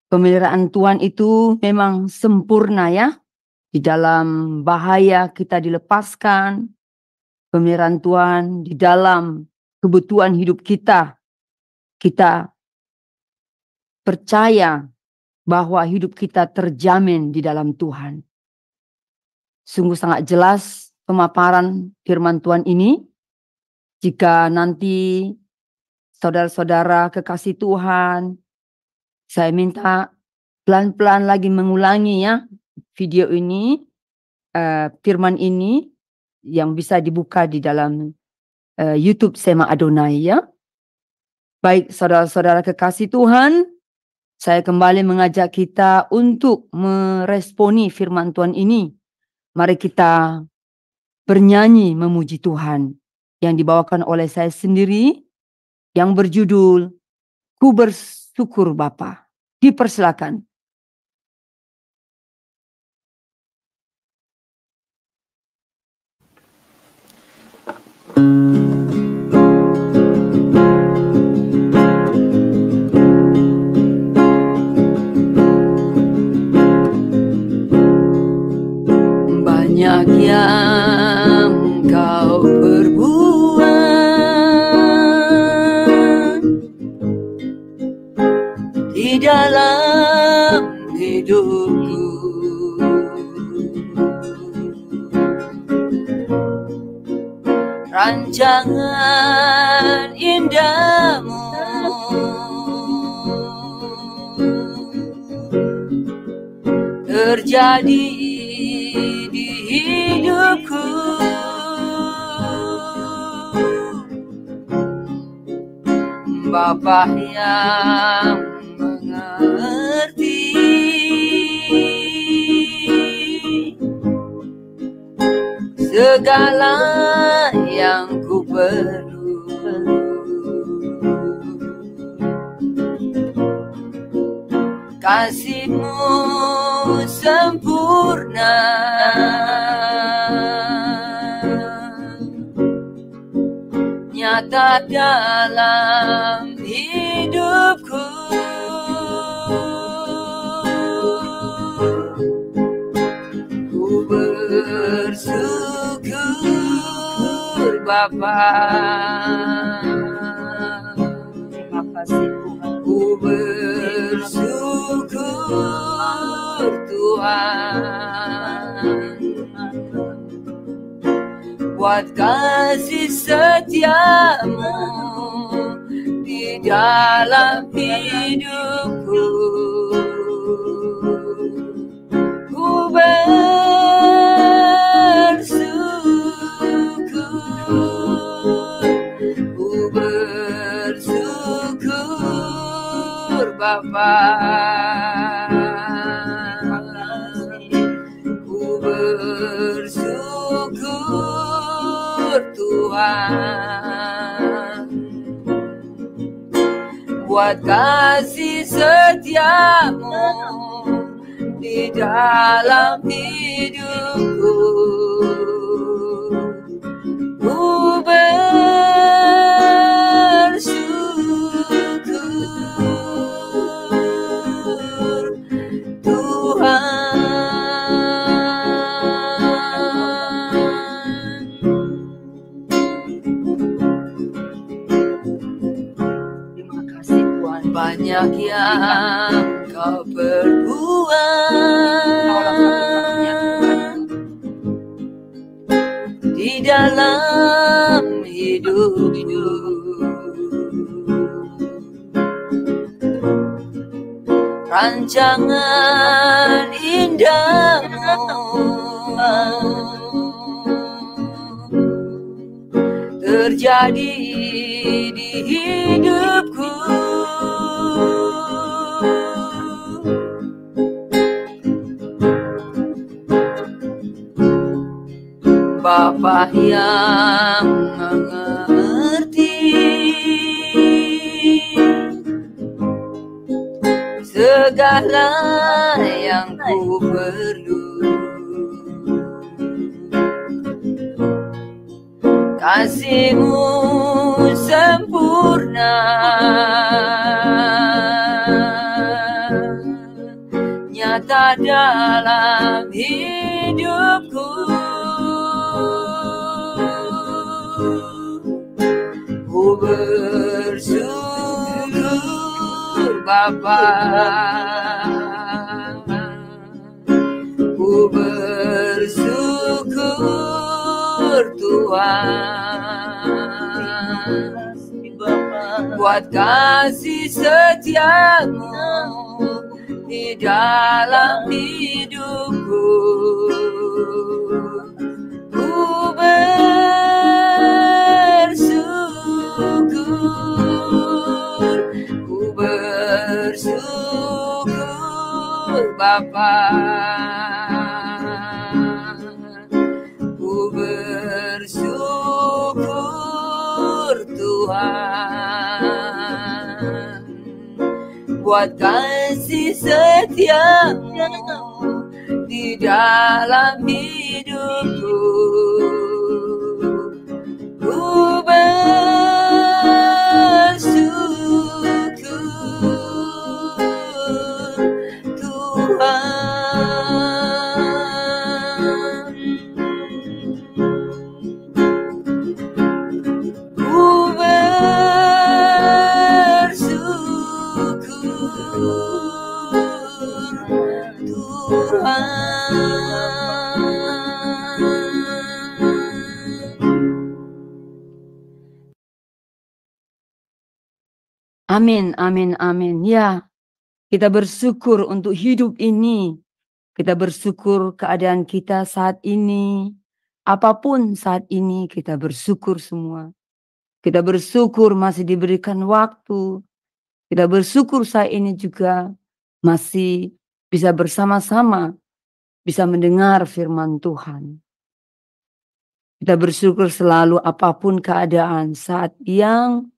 Pemeliharaan Tuhan itu memang sempurna ya. Di dalam bahaya kita dilepaskan. Pemeliharaan Tuhan di dalam kebutuhan hidup kita. Kita percaya bahwa hidup kita terjamin di dalam Tuhan. Sungguh sangat jelas pemaparan firman Tuhan ini. Jika nanti saudara-saudara kekasih Tuhan, saya minta pelan-pelan lagi mengulangi ya video ini, firman ini yang bisa dibuka di dalam YouTube Sema Adonai ya. Baik saudara-saudara kekasih Tuhan, saya kembali mengajak kita untuk meresponi firman Tuhan ini. Mari kita bernyanyi memuji Tuhan yang dibawakan oleh saya sendiri yang berjudul Ku Bersyukur Bapa. Dipersilakan. Banyak yang kau perbuat di dalam hidupku, rancangan indahmu terjadi di hidupku. Bapa yang mengerti segala yang ku perlu, kasih-Mu sempurna nyata dalam hidupku. Ku bersyukur Bapa. Terima kasih Tuhan. Ku bersyukur Tuhan buat kasih setia-Mu di dalam hidupku. Ku bersyukur Bapa. Ku bersyukur Tuhan buat kasih setia-Mu di dalam hidupku. Ku bersyukur Tuhan. Terima kasih Tuhan. Banyak yang Kau perbuat di dalam hidupku, rancangan indah-Mu terjadi di hidupku. Bapa yang mengerti Dialah yang ku perlu. Kasih-Mu sempurna, nyata dalam hidupku. Ku bersyukur Bapa, ku bersyukur Tuhan, buat kasih setia-Mu di dalam hidupku. Ku bersyukur, ku bersyukur Bapa, ku bersyukur Tuhan, buat kasih setia-Mu di dalam hidupku. Ku bersyukur Tuhan, ku bersyukur Tuhan. Amin, amin, amin. Ya, kita bersyukur untuk hidup ini. Kita bersyukur keadaan kita saat ini. Apapun saat ini kita bersyukur semua. Kita bersyukur masih diberikan waktu. Kita bersyukur saat ini juga masih bisa bersama-sama, bisa mendengar firman Tuhan. Kita bersyukur selalu apapun keadaan saat yang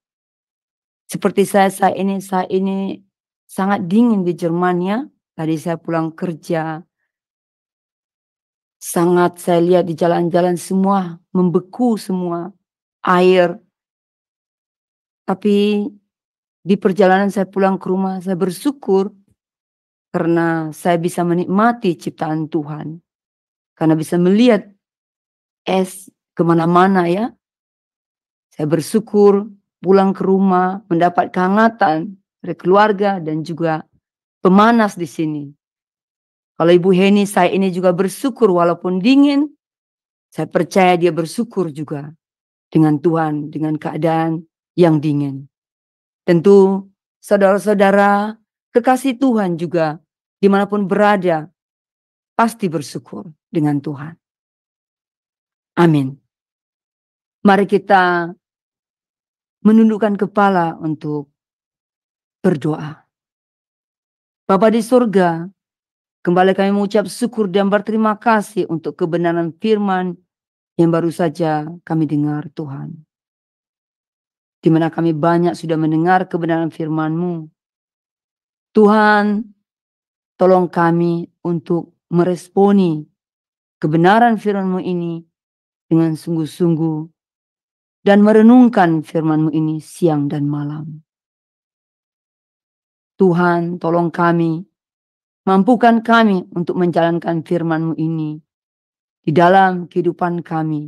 seperti saya saat ini sangat dingin di Jerman ya. Tadi saya pulang kerja. Sangat saya lihat di jalan-jalan semua membeku semua air. Tapi di perjalanan saya pulang ke rumah saya bersyukur karena saya bisa menikmati ciptaan Tuhan. Karena bisa melihat es kemana-mana ya. Saya bersyukur pulang ke rumah mendapat kehangatan dari keluarga dan juga pemanas di sini. Kalau Ibu Heni saya ini juga bersyukur walaupun dingin. Saya percaya dia bersyukur juga dengan Tuhan, dengan keadaan yang dingin. Tentu saudara-saudara kekasih Tuhan juga dimanapun berada pasti bersyukur dengan Tuhan. Amin. Mari kita menundukkan kepala untuk berdoa. Bapa di surga, kembali kami mengucap syukur dan berterima kasih untuk kebenaran firman yang baru saja kami dengar Tuhan. Di mana kami banyak sudah mendengar kebenaran firman-Mu. Tuhan, tolong kami untuk meresponi kebenaran firman-Mu ini dengan sungguh-sungguh dan merenungkan firman-Mu ini siang dan malam. Tuhan, tolong kami, mampukan kami untuk menjalankan firman-Mu ini di dalam kehidupan kami,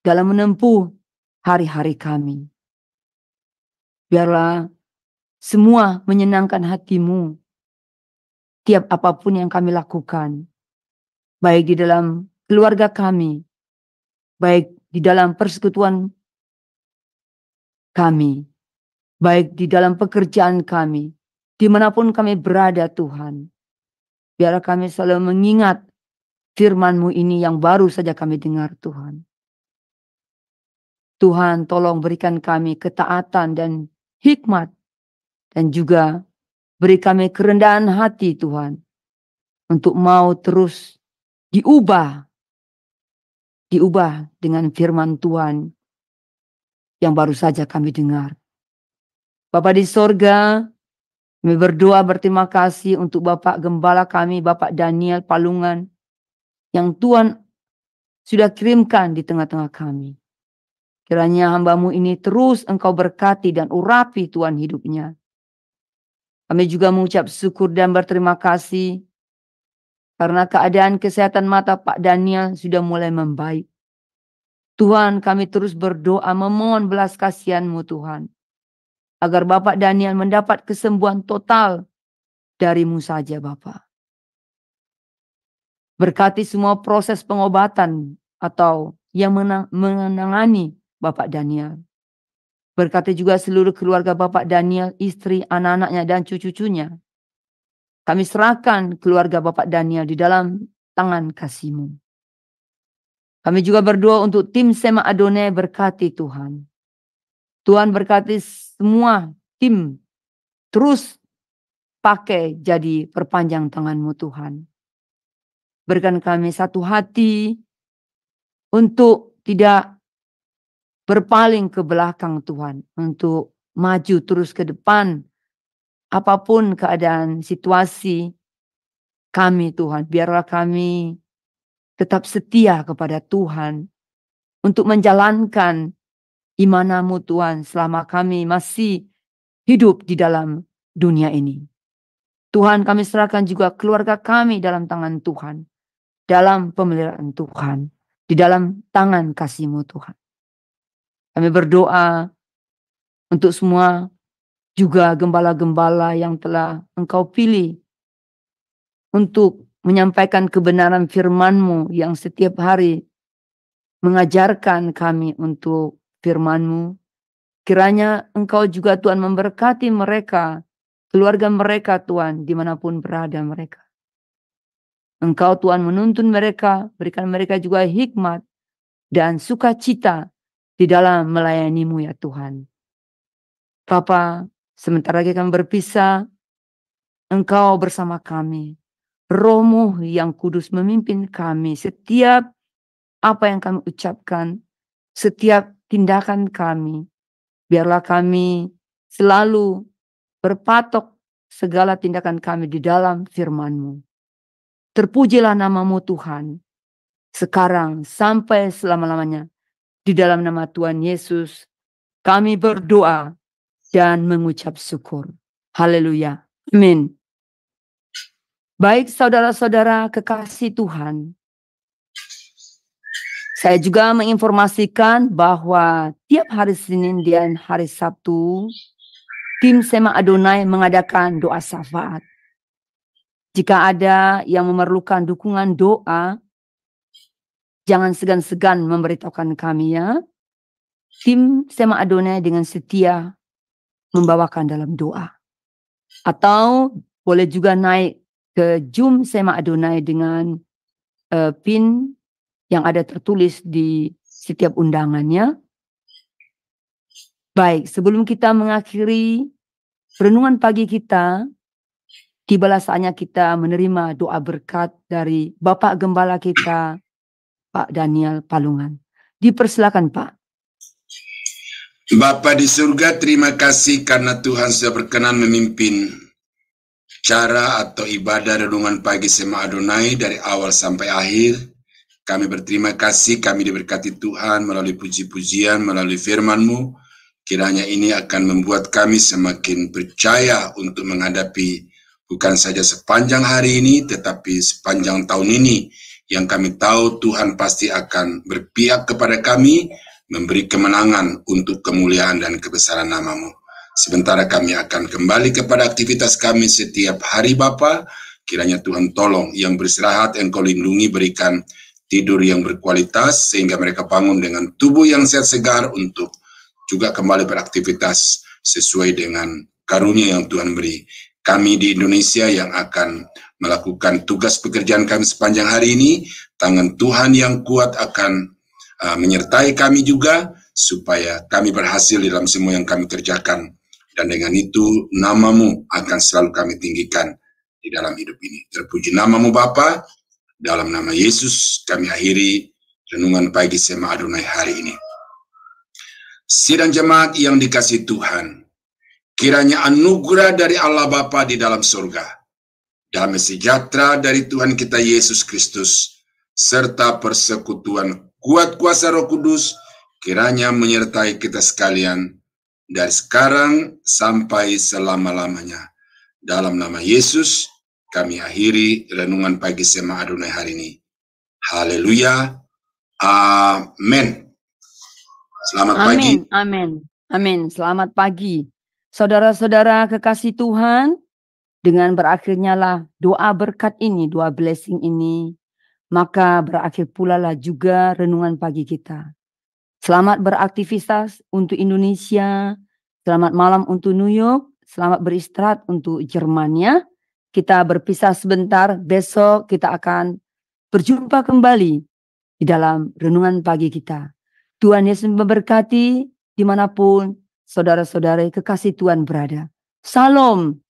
dalam menempuh hari-hari kami. Biarlah semua menyenangkan hati-Mu, tiap apapun yang kami lakukan, baik di dalam keluarga kami, baik di dalam persekutuan kami, baik di dalam pekerjaan kami, dimanapun kami berada Tuhan. Biarlah kami selalu mengingat firman-Mu ini yang baru saja kami dengar Tuhan. Tuhan tolong berikan kami ketaatan dan hikmat dan juga beri kami kerendahan hati Tuhan untuk mau terus diubah dengan firman Tuhan yang baru saja kami dengar. Bapa di sorga, Kami berdoa berterima kasih untuk Bapak Gembala kami, Bapak Daniel Palungan, yang Tuhan sudah kirimkan di tengah-tengah kami. Kiranya hamba-Mu ini terus Engkau berkati dan urapi Tuhan hidupnya. Kami juga mengucap syukur dan berterima kasih karena keadaan kesehatan mata Pak Daniel sudah mulai membaik. Tuhan, kami terus berdoa memohon belas kasihan-Mu Tuhan, agar Bapak Daniel mendapat kesembuhan total dari-Mu saja Bapak. Berkati semua proses pengobatan atau yang menangani Bapak Daniel. Berkati juga seluruh keluarga Bapak Daniel, istri, anak-anaknya, dan cucu-cucunya. Kami serahkan keluarga Bapak Daniel di dalam tangan kasih-Mu. Kami juga berdoa untuk tim Sema Adonai, berkati Tuhan. Tuhan berkati semua tim, terus pakai jadi perpanjang tangan-Mu Tuhan. Berikan kami satu hati untuk tidak berpaling ke belakang Tuhan, untuk maju terus ke depan. Apapun keadaan situasi kami Tuhan, biarlah kami tetap setia kepada Tuhan untuk menjalankan iman-Mu Tuhan selama kami masih hidup di dalam dunia ini. Tuhan, kami serahkan juga keluarga kami dalam tangan Tuhan, dalam pemeliharaan Tuhan, di dalam tangan kasih-Mu Tuhan. Kami berdoa untuk semua juga gembala-gembala yang telah Engkau pilih untuk menyampaikan kebenaran firman-Mu yang setiap hari mengajarkan kami untuk firman-Mu. Kiranya Engkau juga Tuhan memberkati mereka, keluarga mereka Tuhan, dimanapun berada mereka. Engkau Tuhan menuntun mereka, berikan mereka juga hikmat dan sukacita di dalam melayani-Mu ya Tuhan. Bapa, sementara lagi kami berpisah, Engkau bersama kami. Roh-Mu yang kudus memimpin kami. Setiap apa yang kami ucapkan, setiap tindakan kami, biarlah kami selalu berpatok segala tindakan kami di dalam firman-Mu. Terpujilah nama-Mu Tuhan, sekarang sampai selama-lamanya. Di dalam nama Tuhan Yesus, kami berdoa dan mengucap syukur. Haleluya. Amin. Baik saudara-saudara kekasih Tuhan, saya juga menginformasikan bahwa tiap hari Senin dan hari Sabtu, tim Sema Adonai mengadakan doa syafaat. Jika ada yang memerlukan dukungan doa, jangan segan-segan memberitahukan kami ya. Tim Sema Adonai dengan setia membawakan dalam doa. Atau boleh juga naik ke Zoom Sema Adonai dengan PIN yang ada tertulis di setiap undangannya. Baik, sebelum kita mengakhiri renungan pagi kita, tibalah saatnya kita menerima doa berkat dari Bapak Gembala kita, Pak Daniel Palungan. Dipersilakan Pak. Bapa di surga, terima kasih karena Tuhan sudah berkenan memimpin cara atau ibadah renungan pagi Sema Adonai dari awal sampai akhir. Kami berterima kasih, kami diberkati Tuhan melalui puji-pujian, melalui firman-Mu. Kiranya ini akan membuat kami semakin percaya untuk menghadapi bukan saja sepanjang hari ini, tetapi sepanjang tahun ini, yang kami tahu Tuhan pasti akan berpihak kepada kami, memberi kemenangan untuk kemuliaan dan kebesaran nama-Mu. Sementara kami akan kembali kepada aktivitas kami setiap hari Bapa. Kiranya Tuhan tolong yang beristirahat Engkau lindungi, berikan tidur yang berkualitas sehingga mereka bangun dengan tubuh yang sehat segar untuk juga kembali beraktivitas sesuai dengan karunia yang Tuhan beri. Kami di Indonesia yang akan melakukan tugas pekerjaan kami sepanjang hari ini, tangan Tuhan yang kuat akan menyertai kami juga, supaya kami berhasil dalam semua yang kami kerjakan. Dan dengan itu, nama-Mu akan selalu kami tinggikan di dalam hidup ini. Terpuji nama-Mu Bapa, dalam nama Yesus kami akhiri renungan pagi Sema Adonai hari ini. Sidang jemaat yang dikasihi Tuhan, Kiranya anugerah dari Allah Bapa di dalam surga, damai sejahtera dari Tuhan kita Yesus Kristus, serta persekutuan kuat kuasa Roh Kudus, kiranya menyertai kita sekalian dari sekarang sampai selama-lamanya. Dalam nama Yesus, kami akhiri renungan pagi Sema Adonai hari ini. Haleluya. Amin. Selamat pagi. Amin. Amin. Selamat pagi. Saudara-saudara kekasih Tuhan, dengan berakhirnya lah doa berkat ini, doa blessing ini, maka berakhir pula lah juga renungan pagi kita. Selamat beraktivitas untuk Indonesia, selamat malam untuk New York, selamat beristirahat untuk Jermania. Kita berpisah sebentar, besok kita akan berjumpa kembali di dalam renungan pagi kita. Tuhan Yesus memberkati dimanapun saudara-saudara kekasih Tuhan berada. Salam.